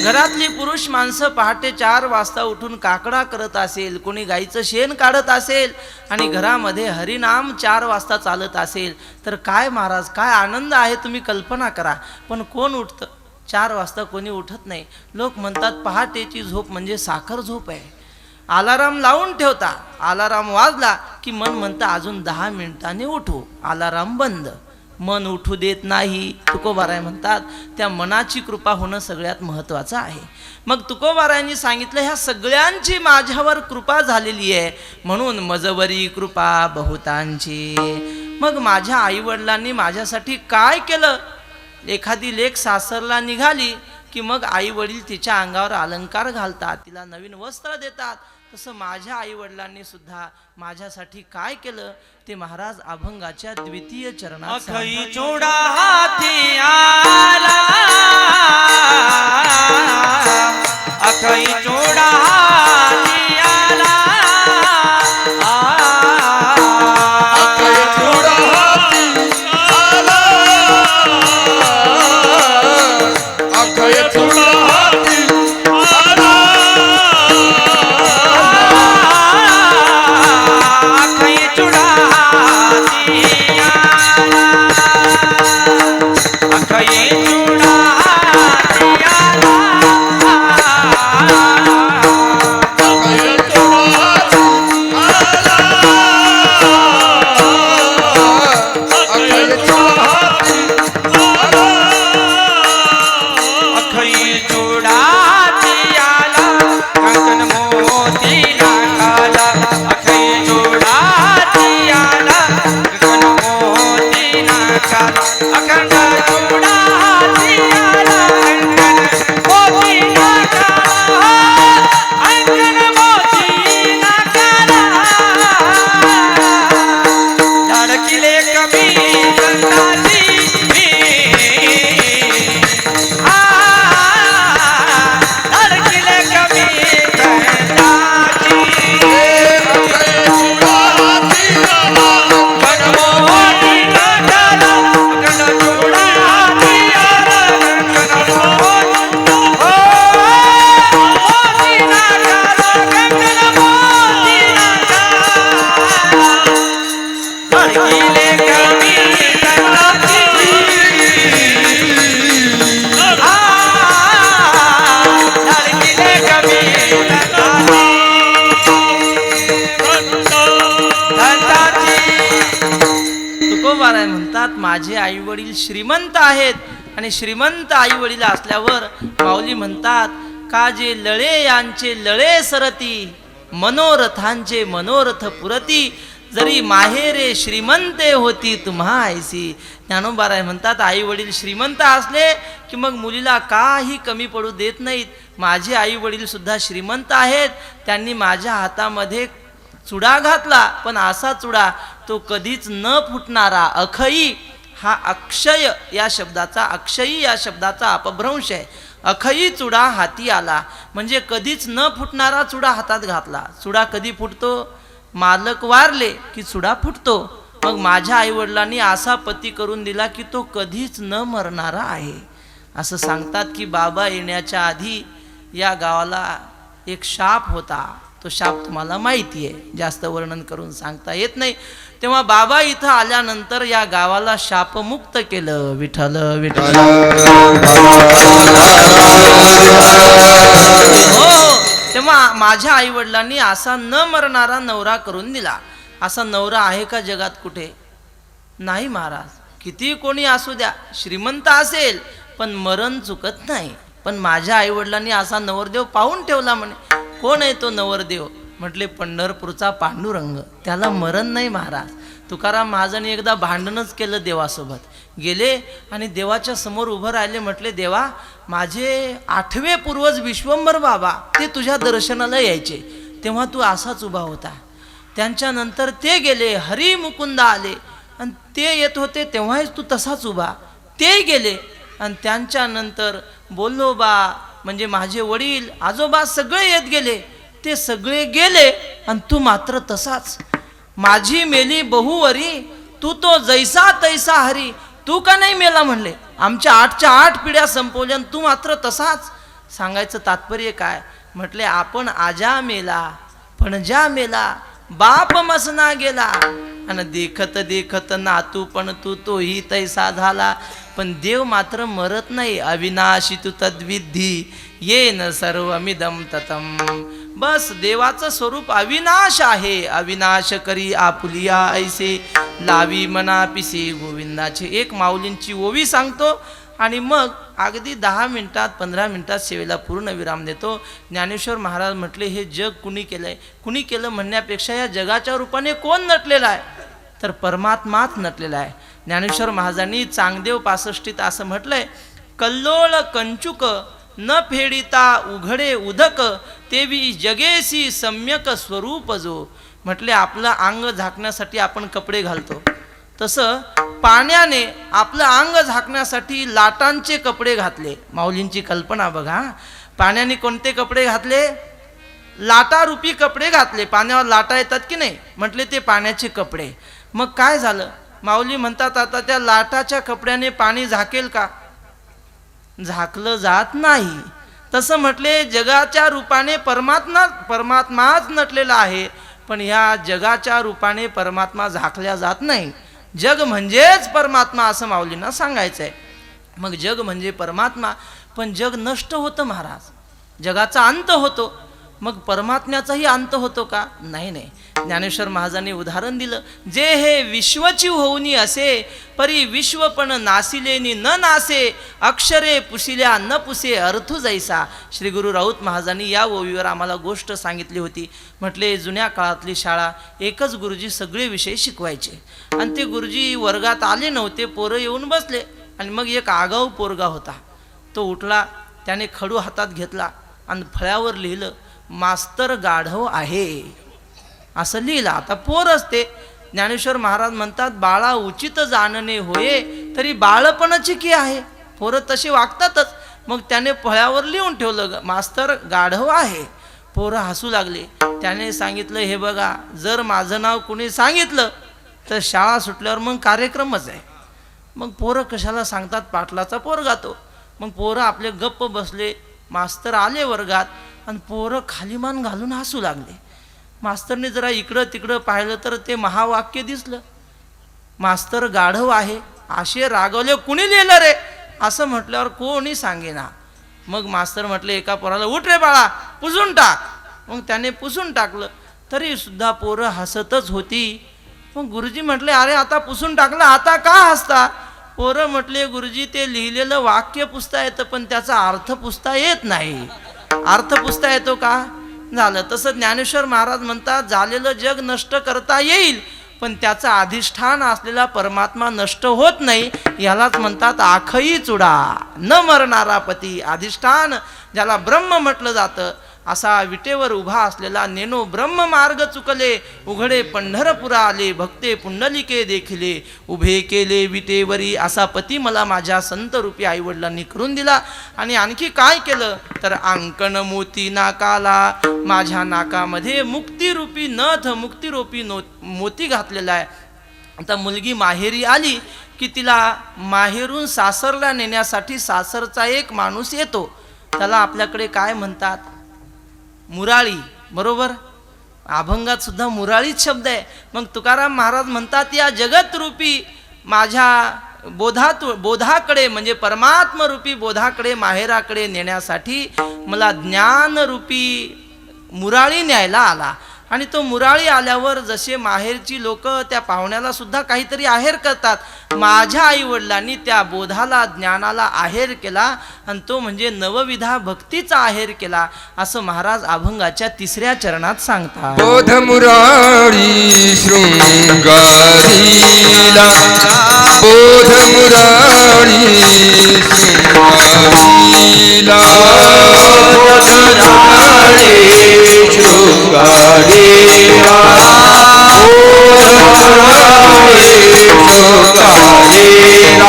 घरातली पुरुष माणसं पहाटे 4 वाजता उठून काकडा करत असेल, कोणी गाईचं शेण काढत असेल आणि घरामध्ये हरिनाम 4 वाजता चालत असेल तर काय महाराज, काय आनंद आहे, तुम्ही कल्पना करा. पण कोण उठतं? 4 वाजता कोणी उठत नाही. लोक म्हणतात पहाटेची झोप म्हणजे साखर झोप आहे. अलाराम लावून ठेवता, अलाराम वाजला की मन म्हणतं अजून 10 मिनिटांनी उठू, अलाराम बंद, मन उठू देत नाही. तुकोबाराय म्हणतात त्या मनाची कृपा होणं सगळ्यात महत्त्वाचं आहे. मग तुकोबारायांनी सांगितलं ह्या सगळ्यांची माझ्यावर कृपा झालेली आहे म्हणून मजवरी कृपा बहुतांची. मग माझ्या आईवडिलांनी माझ्यासाठी काय केलं? एखादी लेक सासरला निघाली की मग आई वडील तिच्या अंगावर अलंकार घालतात, तिला नवीन वस्त्र देतात. तसं माझ्या आईवडिलांनी सुद्धा माझ्यासाठी काय केलं ते महाराज अभंगाच्या 2 चरणात अखई चूडा हाती आला, अखई चूडा हाती आला, अखई चूडा हाती आला, अखई चूडा हाती आला, अखई चूडा हाती आला, अखई चूडा हाती आला, अखई चूडा माझे आई वडील श्रीमंत आहेत आणि श्रीमंत आई वडील असल्यावर माऊली म्हणतात का जे लळे यांचे लळे सरती, मनोरथांचे मनोरथ पुरती, जरी माहेरे श्रीमंते होती तुम्हा ऐसी. ज्ञानोबाराय म्हणतात आई वडील श्रीमंत असले की मग मुलीला काही कमी पडू देत नाहीत. माझे आई वडील सुद्धा श्रीमंत आहेत, त्यांनी माझ्या हातामध्ये चुडा घातला, पण असा चुडा तो कधीच न फुटणारा. अखई हा अक्षय या शब्दाचा, अक्षयी या शब्दाचा अपभ्रंश आहे. अखई चुडा हाती आला म्हणजे कधीच न फुटणारा चुडा हातात घातला. चुडा कधी फुटतो? मालक वारले की चुडा फुटतो. मग माझ्या आईवडिलांनी असा पती करून दिला की तो कधीच न मरणारा आहे. असं सांगतात की बाबा येण्याच्या आधी या गावाला एक शाप होता. तो शाप तुम्हाला माहिती आहे, जास्त वर्णन करून सांगता येत नाही. तेव्हा बाबा इथं आल्यानंतर या गावाला शापमुक्त केलं. विठ्ठल विठ्ठल. हो, तेव्हा माझ्या आई वडिलांनी असा न मरणारा नवरा करून दिला. असा नवरा आहे का जगात कुठे? नाही महाराज, किती कोणी असू द्या, श्रीमंत असेल पण मरण चुकत नाही. पण माझ्या आईवडिलांनी असा नवरदेव पाहून ठेवला म्हणे. कोण आहे तो नवरदेव? म्हटले पंढरपूरचा पांडुरंग, त्याला मरण नाही महाराज. तुकाराम महाराजांनी एकदा भांडणच केलं देवासोबत. गेले आणि देवाच्या समोर उभं राहिले. म्हटले देवा, माझे 8वे पूर्वज विश्वंभर बाबा ते तुझ्या दर्शनाला यायचे, तेव्हा तू असाच उभा होता. त्यांच्यानंतर ते गेले, हरी मुकुंद आले आणि ते येत होते तेव्हाच तू तसाच उभा. ते गेले आणि त्यांच्यानंतर बोल्लोबा म्हणजे माझे वडील आजोबा सगळे येत गेले, ते सगळे गेले आणि तू मात्र तसाच. माझी मेली बहुवरी, तू तो जैसा तैसा हरी. तू का नाही मेला म्हणले? आमच्या 8च्या 8 पिढ्या संपवल्या, तू मात्र तसाच. सांगायचं तात्पर्य काय? म्हटले आपण आजा मेला पण ज्या मेला बाप मसना गेला. आणि देखत देखत नातू पण तू तोही तैसा झाला. पण देव मात्र मरत नाही. अविनाशी तू तद्विधी येन सर्वमिदं ततम. बस देवाचं स्वरूप अविनाश आहे. अविनाश करी आपुलिया ऐसे लावी मना पिसे गोविंदाचे. एक माऊलींची ओवी सांगतो आणि मग अगदी 10 मिनिटात 15 मिनिटात सेवेला पूर्ण विराम देतो. ज्ञानेश्वर महाराज म्हटले, हे जग कुणी केलंय? कुणी केलं म्हणण्यापेक्षा या जगाच्या रूपाने कोण नटलेला आहे? तर परमात्माच नटलेला आहे. ज्ञानेश्वर महाराजांनी चांगदेव 65 असं म्हटलंय, कल्लोळ कंचुक न फेडिता उघडे उदक तेवी जगेसी सम्यक स्वरूप जो. म्हटले आपलं अंग झाकण्यासाठी आपण कपडे घालतो, तसं पाण्याने आपलं अंग झाकण्यासाठी लाटांचे कपडे घातले. माऊलींची कल्पना बघा. पाण्याने कोणते कपडे घातले? लाटारूपी कपडे घातले. पाण्यावर लाटा येतात की नाही? म्हटले ते पाण्याचे कपडे. मग काय झालं? माऊली म्हणतात आता त्या लाटाच्या कपड्याने पाणी झाकेल का? झाकलं जात नाही. तसं म्हटले जगाच्या रूपाने परमात्माच नटलेला आहे, पण ह्या जगाच्या रूपाने परमात्मा झाकल्या जात नाही. जग म्हणजेच परमात्मा असं माऊलींना सांगायचं आहे. मग जग म्हणजे परमात्मा, पण जग नष्ट होतं महाराज, जगाचा अंत होतो. मग परमात्म्याचाही अंत होतो का? नाही नाही. ज्ञानेश्वर महाराजांनी उदाहरण दिलं, जे हे विश्वची होऊनी असे परी विश्व पण नासिलेनी न नासे अक्षरे पुसिल्या न पुसे अर्थू जैसा. श्री गुरु राऊत महाराजांनी या ओवीवर आम्हाला गोष्ट सांगितली होती. म्हटले जुन्या काळातली शाळा एकच गुरुजी सगळे विषय शिकवायचे आणि ते गुरुजी वर्गात आले नव्हते. पोरं येऊन बसले आणि मग एक आगाऊ पोरगा होता, तो उठला, त्याने खडू हातात घेतला आणि फळ्यावर लिहिलं मास्तर गाढव आहे असं लिहिलं. आता पोर असते. ज्ञानेश्वर महाराज म्हणतात, बाळा उचित जाणणे होये तरी बाळपणाची की आहे. पोरं तशी वागतातच. मग त्याने फळ्यावर लिहून ठेवलं मास्तर गाढव आहे. पोरं हसू लागले. त्याने सांगितलं, हे बघा, जर माझं नाव कुणी सांगितलं तर शाळा सुटल्यावर मग कार्यक्रमच आहे. मग पोरं कशाला सांगतात? पाटलाचा पोरगा तो. मग पोरं आपले गप्प बसले. मास्तर आले वर्गात आणि पोरं खाली मान घालून हसू लागले. मास्तरने जरा इकडं तिकडं पाहिलं तर ते महावाक्य दिसलं, मास्तर गाढव आहे. असे रागवले, कुणी लिहिलं रे असं म्हटल्यावर कोणी सांगेना. मग मास्तर म्हटले एका पोराला, उठ रे बाळा, पुसून टाक. मग त्याने पुसून टाकलं, तरी सुद्धा पोरं हसतच होती. मग गुरुजी म्हटले, अरे आता पुसून टाकलं, आता का हसता? पोरं म्हटले, गुरुजी ते लिहिलेलं वाक्य पुसता येतं पण त्याचा अर्थ पुसता येत नाही. अर्थ पुसता येतो का? झालं. तसं ज्ञानेश्वर महाराज म्हणतात, झालेलं जग नष्ट करता येईल पण त्याचा अधिष्ठान असलेला परमात्मा नष्ट होत नाही. यालाच म्हणतात आखई चुडा न मरणारा पती. अधिष्ठान ज्याला ब्रह्म म्हटलं जातं, असा विटेवर उभा असलेला नेनो ब्रह्म मार्ग चुकले उघडे पंढरपुरा आले भक्ते पुंडलिके देखिले उभे केले विटेवरी. असा पती मला माझ्या संत रूपी आईवडिलांनी करून दिला. आणि आणखी काय केलं तर अंकन मोती नाकाला, माझ्या नाकामध्ये मुक्तिरूपी नथ मुक्तिरूपी मोती घातलेला आहे. आता मुलगी माहेरी आली की तिला माहेरून सासरला नेण्यासाठी सासरचा एक माणूस येतो. त्याला आपल्याकडे काय म्हणतात? मुराळी. बरोबर? अभंगात सुद्धा मुराळीच शब्द आहे. मग तुकाराम महाराज म्हणतात, या जगतरूपी माझ्या बोधाकडे म्हणजे परमात्मरूपी बोधाकडे माहेराकडे नेण्यासाठी मला ज्ञानरूपी मुराळी न्यायला आला. आणि तो मुराळी आल्यावर जसे माहेरची लोक त्या पाहुण्याला सुद्धा काहीतरी आहेर करतात, माझ्या आई वडिलांनी त्या बोधाला ज्ञानाला आहेर केला आणि तो म्हणजे नवविधा भक्तीचा आहेर केला, असं महाराज अभंगाच्या 3ऱ्या चरणात सांगतात. बोध मुरारी शृंगारीला, बोध मुरारी शृंगारीला, बोध मुरारी शृंगारीला, बोध मुरारी शृंगारीला,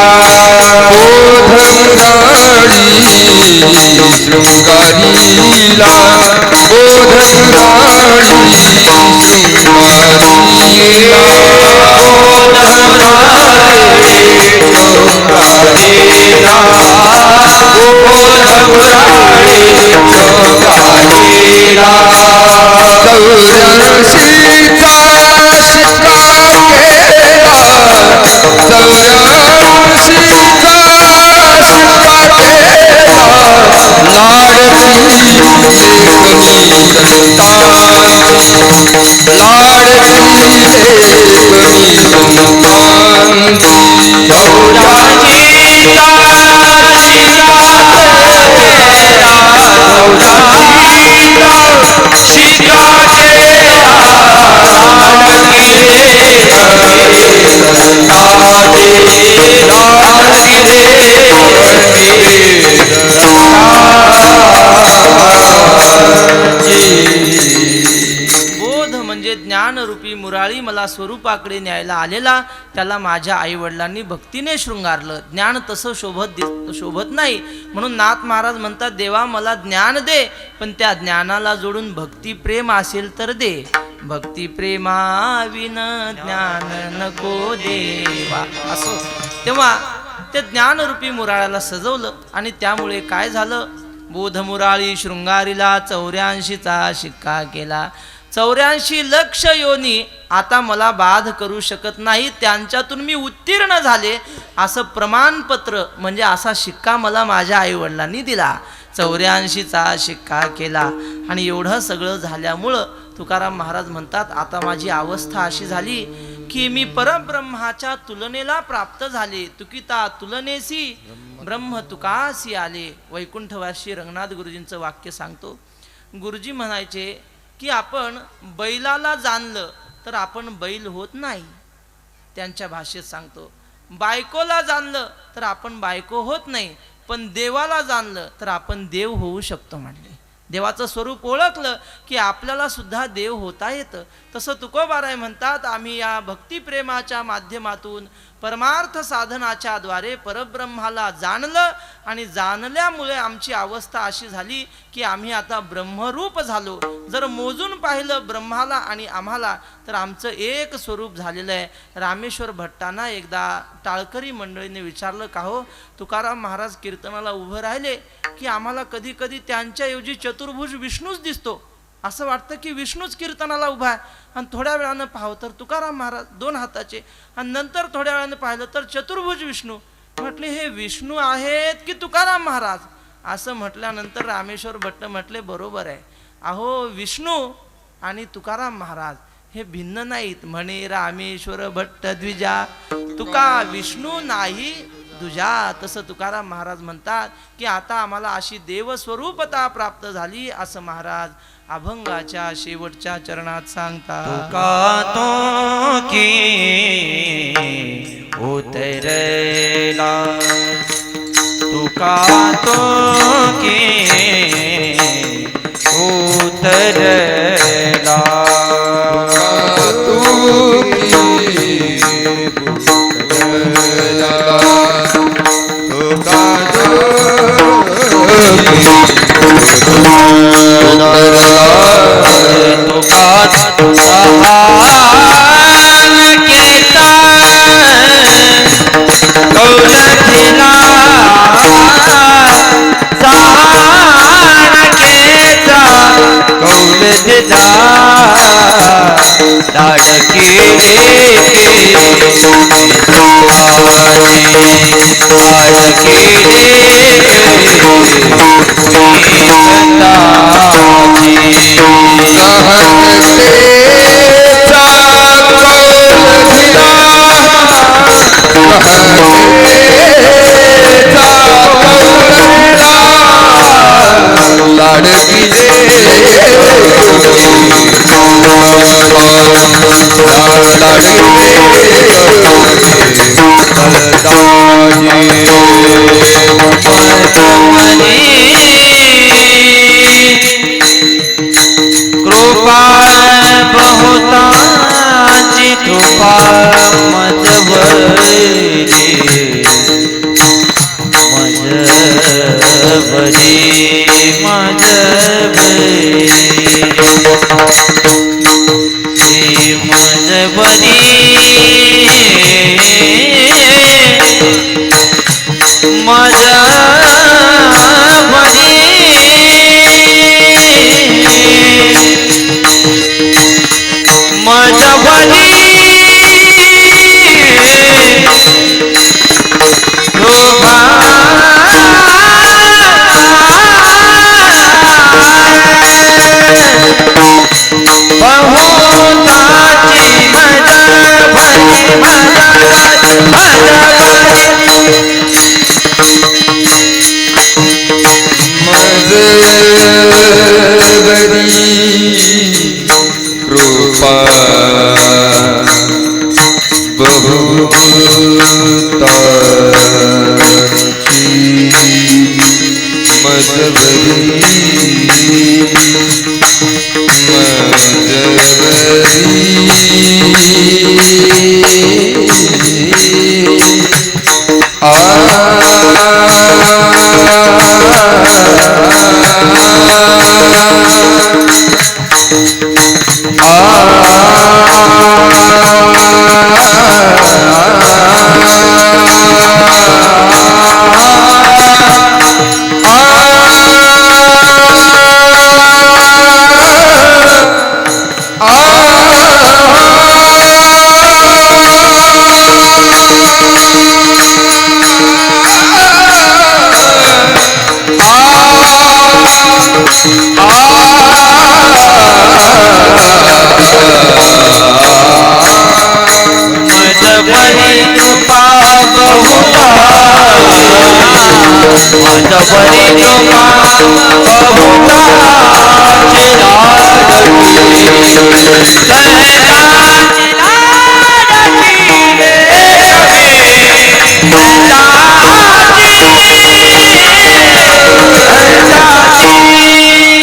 बोध मुरारी शृंगारीला, बोध मुरारी शृंगारीला, बोध मुरारी शृंगारीला, बोध मुरारी शृंगारीला, चौऱ्याशीचा शिक्का केला, चौऱ्याशीचा शिक्का केला, लाडकी लेकनी संतांची, लाडकी लेकनी संतांची, चौऱ्याशीचा शिक्का केला, चौऱ्याशीचा शिक्का केला, लाडकी लेकनी संतांची, लाडकी लेकनी संतांची. बोध म्हणजे ज्ञानरूपी मुराळी मला स्वरूपाकडे न्यायला आलेला, त्याला माझ्या आईवडिलांनी भक्तीने शृंगारलं. ज्ञान तसं शोभत नाही, म्हणून नाथ महाराज म्हणतात, देवा मला ज्ञान दे, पण त्या ज्ञानाला जोडून भक्ती प्रेम असेल तर दे. भक्ती प्रेमा विन ज्ञान नको देवा, असं. तेव्हा ते ज्ञानरूपी मुराळ्याला सजवलं आणि त्यामुळे काय झालं, बोध मुराळी शृंगारीला 84चा शिक्का केला. 84 लक्ष योनी आता मला बाध करू शकत नाही, त्यांच्यातून मी उत्तीर्ण झाले असं प्रमाणपत्र म्हणजे असा शिक्का मला माझ्या आईवडिलांनी दिला. 84चा शिक्का केला. आणि एवढं सगळं झाल्यामुळं तुकाराम महाराज म्हणतात, आता माझी अवस्था अशी झाली की मी परब्रह्माच्या तुलनेला प्राप्त झाले. तुकिता तुलनेसी ब्रह्म तुकासी आले. वैकुंठवासी रंगनाथ गुरुजींचं वाक्य सांगतो. गुरुजी म्हणायचे की आपण बैलाला जाणलं तर आपण बैल होत नाही. त्यांच्या भाषेत सांगतो, बायकोला जाणलं तर आपण बायको होत नाही, पण देवाला जाणलं तर आपण देव होऊ शकतो म्हणले. देवाचं स्वरूप ओळखलं की आपल्याला सुद्धा देव होता येतं. तसं तुकोबाराय म्हणतात, आम्ही या भक्तिप्रेमाच्या माध्यमातून परमार्थ साधनाच्या द्वारे परब्रह्माला जाणलं आणि जाणल्यामुळे आमची अवस्था अशी झाली की आम्ही आता ब्रह्मरूप झालो. जर मोजून पाहिलं ब्रह्माला आणि आम्हाला तर आमचं एक स्वरूप झालेलं आहे. रामेश्वर भट्टांना एकदा टाळकरी मंडळीने विचारलं, का हो तुकाराम महाराज कीर्तनाला उभं राहिले की आम्हाला कधी कधी त्यांच्याऐवजी चतुर्भुज विष्णूच दिसतो, असं वाटतं की विष्णूच कीर्तनाला उभा आहे. आणि थोड्या वेळानं पाहावं तर तुकाराम महाराज 2 हाताचे, आणि नंतर थोड्या वेळानं पाहिलं तर चतुर्भुज विष्णू. म्हटले हे विष्णू आहेत की तुकाराम महाराज? असं म्हटल्यानंतर रामेश्वर भट्ट म्हटले, बरोबर आहे, अहो विष्णू आणि तुकाराम महाराज हे भिन्न नाहीत. म्हणे रामेश्वर भट्ट द्विजा, तुका विष्णू नाही दुजा. तसं तुकाराम महाराज म्हणतात की आता आम्हाला अशी देवस्वरूपता प्राप्त झाली, असं महाराज अभंगाच्या शेवटच्या चरणात सांगतात. तुका तो की उतरला, तुका तो की उतरला, सहन मजबरी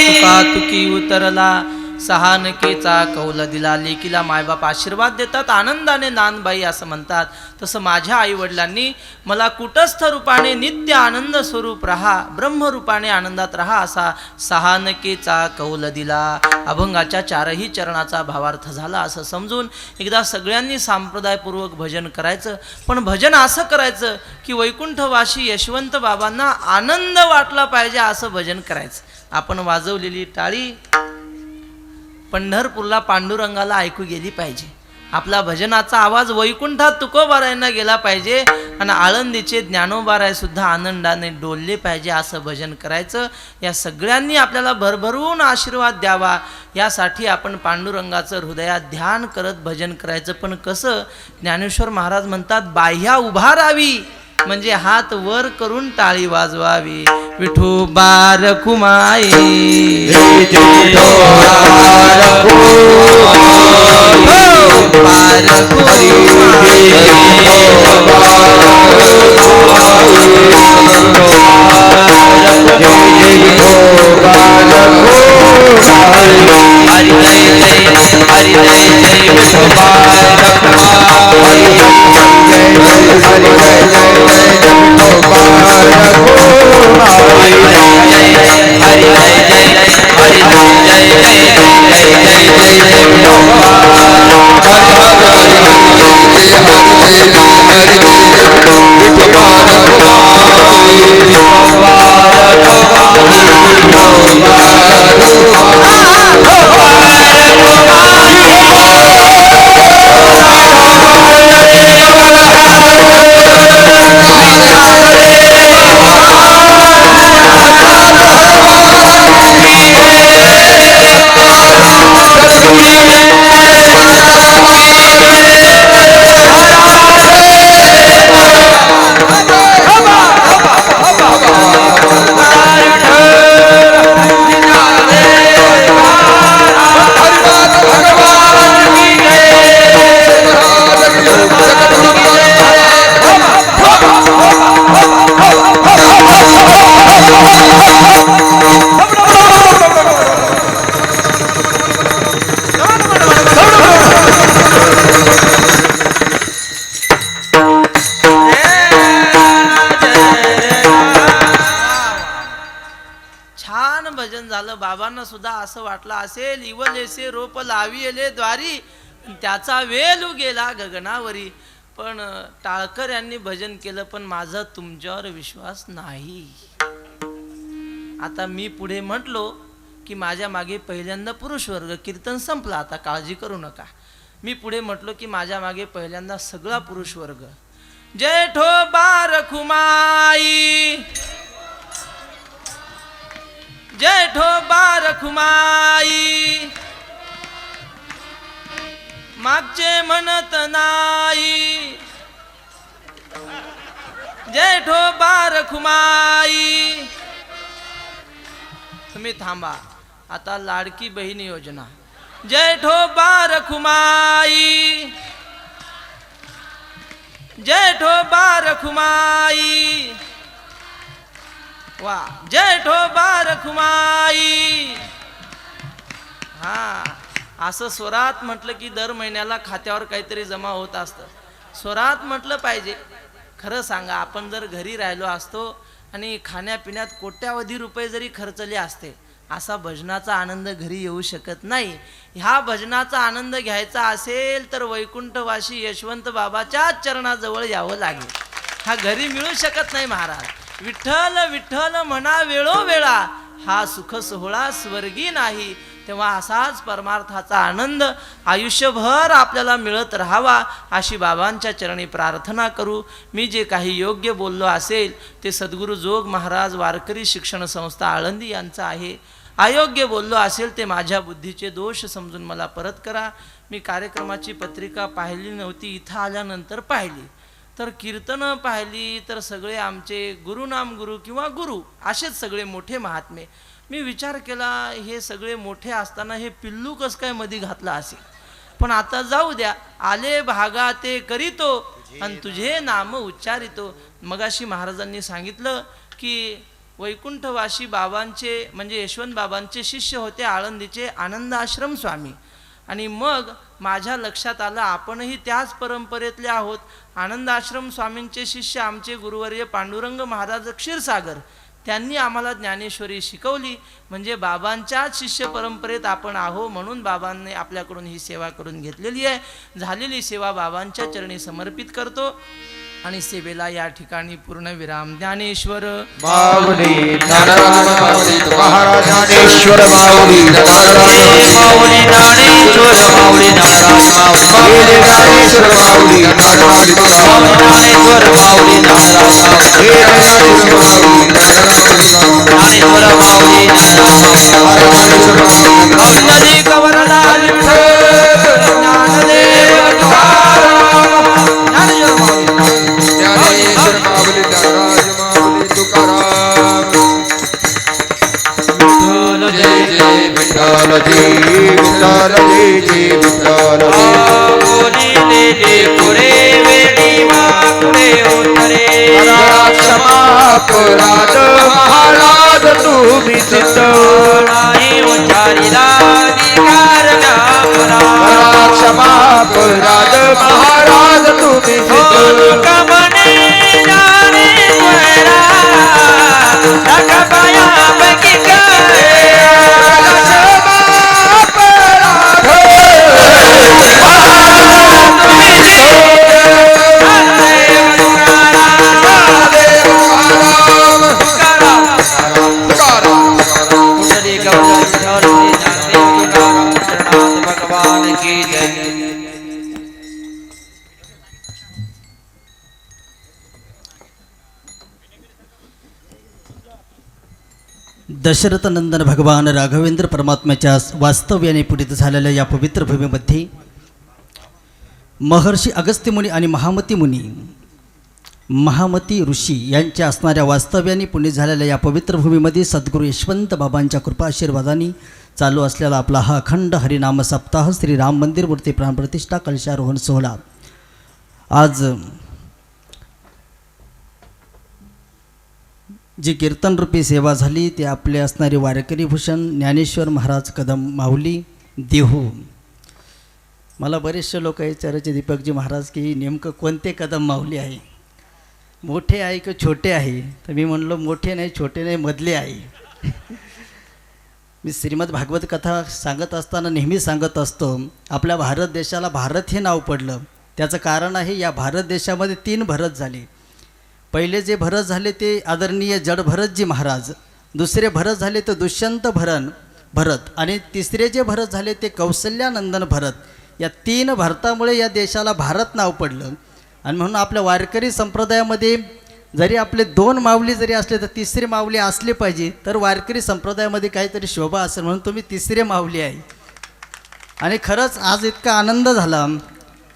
कृपा तुकी उतरला सहानकेचा कौल दिला. लेकीला मायबाप आशीर्वाद देतात, आनंदाने नांदबाई असं म्हणतात. तसं माझ्या आईवडिलांनी मला कुटस्थ रूपाने नित्य आनंद स्वरूप रहा, ब्रह्मरूपाने आनंदात रहा असा सहानकेचा कौल दिला. अभंगाच्या चारही चरणाचा भावार्थ झाला असं समजून एकदा सगळ्यांनी संप्रदायपूर्वक भजन करायचं. पण भजन असं करायचं की वैकुंठवासी यशवंत बाबांना आनंद वाटला पाहिजे असं भजन करायचं. आपण वाजवलेली टाळी पंढरपूरला पांडुरंगाला ऐकू गेली पाहिजे. आपला भजनाचा आवाज वैकुंठात तुकोबारायांना गेला पाहिजे आणि आळंदीचे ज्ञानोबाराय सुद्धा आनंदाने डोलले पाहिजे असं भजन करायचं. या सगळ्यांनी आपल्याला भरभरून आशीर्वाद द्यावा यासाठी आपण पांडुरंगाचं हृदयात ध्यान करत भजन करायचं. पण कसं? ज्ञानेश्वर महाराज म्हणतात, बाह्या उभा राहावी म्हणजे हात वर करून टाळी वाजवावी. विठोबा रखुमाई बाबांना सुद्धा असं वाटलं असेल, इवलेसे रोप लाविले द्वारी त्याचा वेलू गेला गगनावरी. पण टाळकर यांनी भजन केलं, पण माझा तुमच्यावर विश्वास नाही. आता मी पुढे म्हटलो की माझ्या मागे पहिल्यांदा पुरुष वर्ग, कीर्तन संपला, आता काळजी करू नका. मी पुढे म्हटलो की माझ्या मागे पहिल्यांदा सगळा पुरुष वर्ग. जेठो बारखुमाई, जेठो बारखुमाई, मागचे म्हणत नाही. जेठो बारखुमाई. तुम्ही थांबा, आता लाडकी बहीण योजना. जेठो बारखुमाई, जेठो बारखुमाई, वा, जेठो बारखुमाई. हा, असं स्वरात म्हटलं की दर महिन्याला खात्यावर काहीतरी जमा होत असतं. स्वरात म्हटलं पाहिजे. खरं सांगा, आपण जर घरी राहिलो असतो आणि खाण्यापिण्यात कोट्यावधी रुपये जरी खर्चले असते, असा भजनाचा आनंद घरी येऊ शकत नाही. ह्या भजनाचा आनंद घ्यायचा असेल तर वैकुंठवासी यशवंत बाबाच्या चरणाजवळ यावं लागेल. हा घरी मिळू शकत नाही महाराज. विठ्ठल विठ्ठल म्हणा वेळोवेळा, हा सुख सोहळा स्वर्गी नाही. तेव्हा असाच परमार्थाचा आनंद आयुष्यभर आपल्याला मिळत राहावा अशी बाबांच्या चरणी प्रार्थना करू. मी जे काही योग्य बोललो असेल ते सद्गुरू जोग महाराज वारकरी शिक्षण संस्था आळंदी यांचं आहे. अयोग्य बोललो असेल ते माझ्या बुद्धीचे दोष समजून मला परत करा. मी कार्यक्रमाची पत्रिका पाहिली नव्हती, इथं आल्यानंतर पाहिली. तर कीर्तनं पाहिली तर सगळे आमचे गुरुनाम गुरु किंवा गुरु असेच सगळे मोठे महात्मे. मी विचार केला, हे सगळे मोठे असताना हे पिल्लू कसं काय मध्ये घातला असेल. पण आता जाऊ द्या, आले भागा ते करीतो आणि तुझे नाम उच्चारितो. मगाशी महाराजांनी सांगितलं की वैकुंठवासी बाबांचे म्हणजे यशवंत बाबांचे शिष्य होते आळंदीचे आनंद आश्रम स्वामी. आणि मग माझ्या लक्षात आलं आपणही त्याच परंपरेतले आहोत. आनंद आश्रम स्वामींचे शिष्य आमचे गुरुवर्य पांडुरंग महाराज क्षीरसागर, त्यांनी आम्हाला ज्ञानेश्वरी शिकवली. म्हणजे बाबांच्याच शिष्य परंपरेत आपण आहो, म्हणून बाबांनी आपल्याकडून ही सेवा करून घेतलेली आहे. झालेली सेवा बाबांच्या चरणी समर्पित करतो आणि सेवेला या ठिकाणी पूर्ण विराम. ज्ञानेश्वर माऊली ज्ञानराज माऊली महाराज ज्ञानेश्वर माऊली माऊली ज्ञानेश्वर माऊली ज्ञानराज माऊली ज्ञानेश्वर माऊली ज्ञानेश्वर माऊली ज्ञानराज ज्ञानेश्वर माऊली माऊली कवरलाल ज्ञानदेव ज्ञानेश्वर माऊली ज्ञानराज माऊली तुकाराम. जय जय विठ्ठल जय विठ्ठल जय जय विठ्ठल बोली लेले पुरे वेळी मापुरे उतरे क्षमा अपराध महाराज तुम्ही सिद्ध नाही उच्चारिला अधिकार व्यापरा क्षमा अपराध महाराज तुम्ही सिद्ध कमने जाने त्वरा पाया बकी करे क्षमा अपराध भगवान की जय. दशरथ नंदन भगवान राघवेंद्र परमात्म्याच्या वास्तव्याने पुढे झालेल्या या पवित्र भूमीमध्ये महर्षी अगस्त्य मुनी आणि महामती ऋषी यांच्या असणाऱ्या वास्तव्याने पुणे झालेल्या या पवित्र भूमीमध्ये सद्गुरू यशवंत बाबांच्या कृपा आशीर्वादाने चालू असलेला आपला हा अखंड हरिनाम सप्ताह श्री राम मंदिर मूर्ती प्राणप्रतिष्ठा कलशारोहण सोहळा आज जी कीर्तनरूपी सेवा झाली ते आपले असणारे वारकरी भूषण ज्ञानेश्वर महाराज कदम माऊली देहू. मला बरेचसे लोक विचारायचे दीपकजी महाराज की नेमकं कोणते कदम माऊली आहे, मोठे आहे की छोटे आहे. तर मी म्हणलो मोठे नाही छोटे नाही मधले आहे. मी श्रीमद भागवत कथा सांगत असताना नेहमी सांगत असतो, आपल्या भारत देशाला भारत हे नाव पडलं. त्याचं कारण आहे, या भारत देशामध्ये 3 भरत झाले. पहिले जे भरत झाले ते आदरणीय जडभरतजी महाराज, दुसरे भरत झाले ते दुष्यंत भरत आणि तिसरे जे भरत झाले ते कौसल्यानंदन भरत. या 3 भरतामुळे या देशाला भारत नाव पडलं. आणि म्हणून आपल्या वारकरी संप्रदायामध्ये जरी आपले 2 माऊली जरी असले तर तिसरी माऊली असली पाहिजे, तर वारकरी संप्रदायामध्ये काहीतरी शोभा असेल, म्हणून तुम्ही तिसरे माऊली आहे. आणि खरंच आज इतका आनंद झाला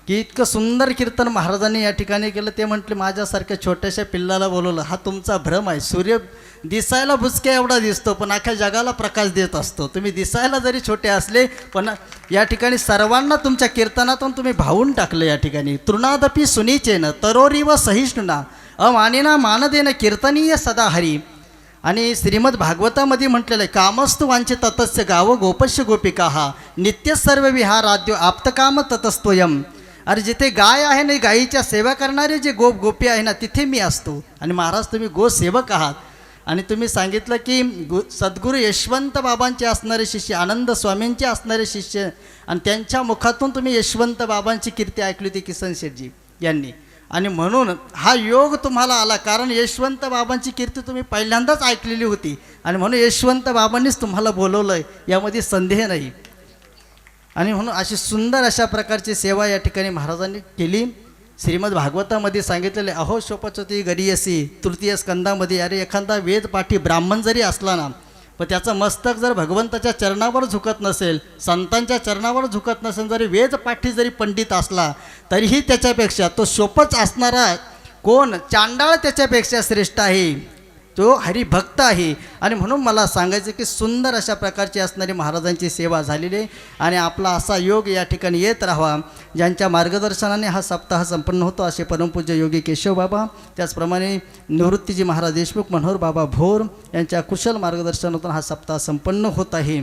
की इतकं सुंदर कीर्तन महाराजांनी या ठिकाणी केलं. ते म्हटले, माझ्यासारख्या छोट्याशा पिल्लाला बोलवलं, हा तुमचा भ्रम आहे. सूर्य दिसायला बुचक्या एवढा दिसतो पण अख्ख्या जगाला प्रकाश देत असतो. तुम्ही दिसायला जरी छोटे असले पण या ठिकाणी सर्वांना तुमच्या कीर्तनातून तुम्ही भावून टाकलं. या ठिकाणी तृणादपी सुनीचेन तरोरी व सहिष्णुना अमानिना मानदेन कीर्तनीय सदा हरी. आणि श्रीमद भागवतामध्ये म्हटलेलं आहे, कामस्तु वांछे ततस्य गाव गोपश्य गोपिका हा नित्य सर्व विहाराद्यो आप्तकाम ततस्त्वयम. अरे जिथे गाय आहे ना, गायीच्या सेवा करणारे जे गोपी आहे ना, तिथे मी असतो. आणि महाराज तुम्ही गोसेवक आहात. आणि तुम्ही सांगितलं की सद्गुरू यशवंत बाबांचे असणारे शिष्य, आनंद स्वामींचे असणारे शिष्य, आणि त्यांच्या मुखातून तुम्ही यशवंत बाबांची कीर्ती ऐकली होती किसन शेठजी यांनी. आणि म्हणून हा योग तुम्हाला आला, कारण यशवंत बाबांची कीर्ती तुम्ही पहिल्यांदाच ऐकलेली होती आणि म्हणून यशवंत बाबांनीच तुम्हाला बोलवलं आहे, यामध्ये संदेह नाही. आणि म्हणून अशी सुंदर अशा प्रकारची सेवा या ठिकाणी महाराजांनी केली. श्रीमद भागवतामध्ये सांगितलेले, अहो शोपचोती गरीयसी तृतीय स्कंदामध्ये, अरे एखादा वेदपाठी ब्राह्मण जरी असला ना, पण त्याचं मस्तक जर भगवंताच्या चरणावर झुकत नसेल, संतांच्या चरणावर झुकत नसेल, जरी वेदपाठी जरी पंडित असला तरीही त्याच्यापेक्षा तो शोपच असणारा कोण चांडाळ त्याच्यापेक्षा श्रेष्ठ आहे, तो हरिभक्त आहे. आणि म्हणून मला सांगायचं की सुंदर अशा प्रकारची असणारी महाराजांची सेवा झालेली आहे. आणि आपला असा योग या ठिकाणी येत राहावा, ज्यांच्या मार्गदर्शनाने हा सप्ताह संपन्न होतो, असे परमपूज्य योगी केशव बाबा, त्याचप्रमाणे निवृत्तीजी महाराज देशमुख, मनोहर बाबा भोर यांच्या कुशल मार्गदर्शनातून हा सप्ताह संपन्न होत आहे.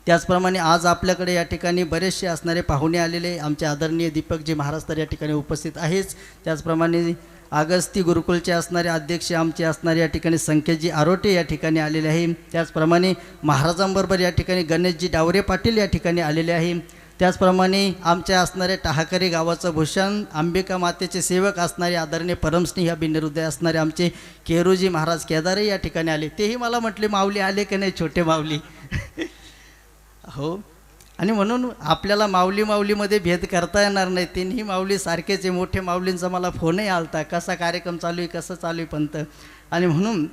त्याचप्रमाणे आज आपल्याकडे या ठिकाणी बरेचसे असणारे पाहुणे आलेले, आमचे आदरणीय दीपकजी महाराज तर या ठिकाणी उपस्थित आहेच. त्याचप्रमाणे आगस्ती गुरुकुलचे असणारे अध्यक्ष आमचे असणारे या ठिकाणी संकेतजी आरोटे या ठिकाणी आलेले आहे. त्याचप्रमाणे महाराजांबरोबर या ठिकाणी गणेशजी डावरे पाटील या ठिकाणी आलेले आहे. त्याचप्रमाणे आमच्या असणारे टाहाकरी गावाचं भूषण, अंबिका मातेचे सेवक असणारे आदरणीय परमस्नेही अभिनिरुद्ध असणारे आमचे केरूजी महाराज केदारे या ठिकाणी आले. तेही मला म्हटले, माऊली आले की नाही छोटे माऊली. हो, आणि म्हणून आपल्याला माऊलीमध्ये भेद करता येणार नाही. तिन्ही माऊली सारखेच आहे. मोठे माऊलींचा मला फोनही आलता, कसा कार्यक्रम चालू आहे, कसं चालू आहे पंत. आणि म्हणून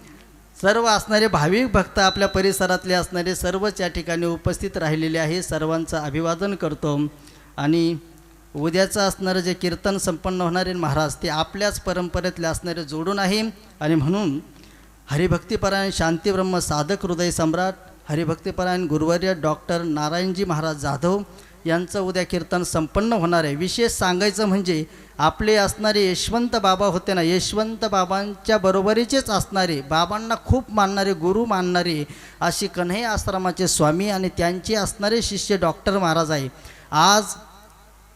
सर्व असणारे भाविक भक्त आपल्या परिसरातले असणारे सर्वच या ठिकाणी उपस्थित राहिलेले आहे. सर्वांचं अभिवादन करतो. आणि उद्याचं असणारं जे कीर्तन संपन्न होणारे महाराज, ते आपल्याच परंपरेतले असणारे जोडून आहे. आणि म्हणून हरिभक्तीपरायण शांतीब्रह्म साधक हृदय सम्राट हरिभक्तीपरायण गुरुवर्य डॉक्टर नारायणजी महाराज जाधव यांचं उद्या कीर्तन संपन्न होणार आहे. विशेष सांगायचं म्हणजे आपले असणारे यशवंत बाबा होते ना, यशवंत बाबांच्या बरोबरीचेच असणारे, बाबांना खूप मानणारे, गुरु मानणारे अशी कन्हैया आश्रमाचे स्वामी आणि त्यांचे असणारे शिष्य डॉक्टर महाराज आहे. आज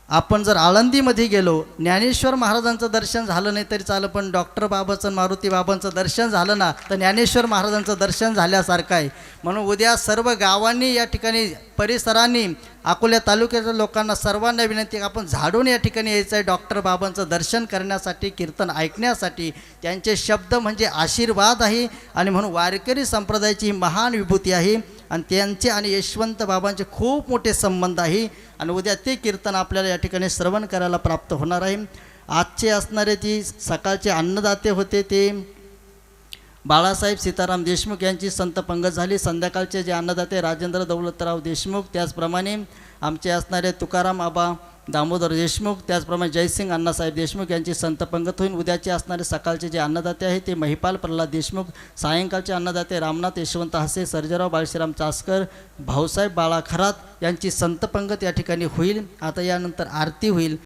आपण जर आळंदीमध्ये गेलो, ज्ञानेश्वर महाराजांचं दर्शन झालं नाही तरी चालं, पण डॉक्टर बाबाचं, मारुती बाबांचं दर्शन झालं ना तर ज्ञानेश्वर महाराजांचं दर्शन झाल्यासारखं आहे. म्हणून उद्या सर्व गावांनी या ठिकाणी परिसरांनी अकोला तालुक्याच्या लोकांना सर्वांना विनंती आहे, आपण झाडून या ठिकाणी यायचं आहे डॉक्टर बाबांचं दर्शन करण्यासाठी, कीर्तन ऐकण्यासाठी. त्यांचे शब्द म्हणजे आशीर्वाद आहे. आणि म्हणून वारकरी संप्रदायाची ही महान विभूती आहे आणि त्यांचे आणि यशवंत बाबांचे खूप मोठे संबंध आहे. आणि उद्या ते कीर्तन आपल्याला या ठिकाणी श्रवण करायला प्राप्त होणार आहे. आजचे असणारे ती सकाळचे अन्नदाते होते ते बाळासाहेब सीताराम देशमुख यांची संत पंगत झाली. संध्याकाळचे जे अन्नदाते राजेंद्र दौलतराव देशमुख, त्याचप्रमाणे आमचे असणारे तुकाराम आबा दामोदर देशमुख, त्याचप्रमाणे जयसिंग अण्णासाहेब देशमुख यांची संत पंगत होईल. उद्याचे असणारे सकाळचे जे अन्नदाते आहेत ते महिपाल प्रल्हाद देशमुख, सायंकाळचे अन्नदाते रामनाथ यशवंत हसे, सर्जेराव बाळशीराम चासकर, भाऊसाहेब बाळा खरात यांची संत पंगत या ठिकाणी होईल. आता यानंतर आरती होईल.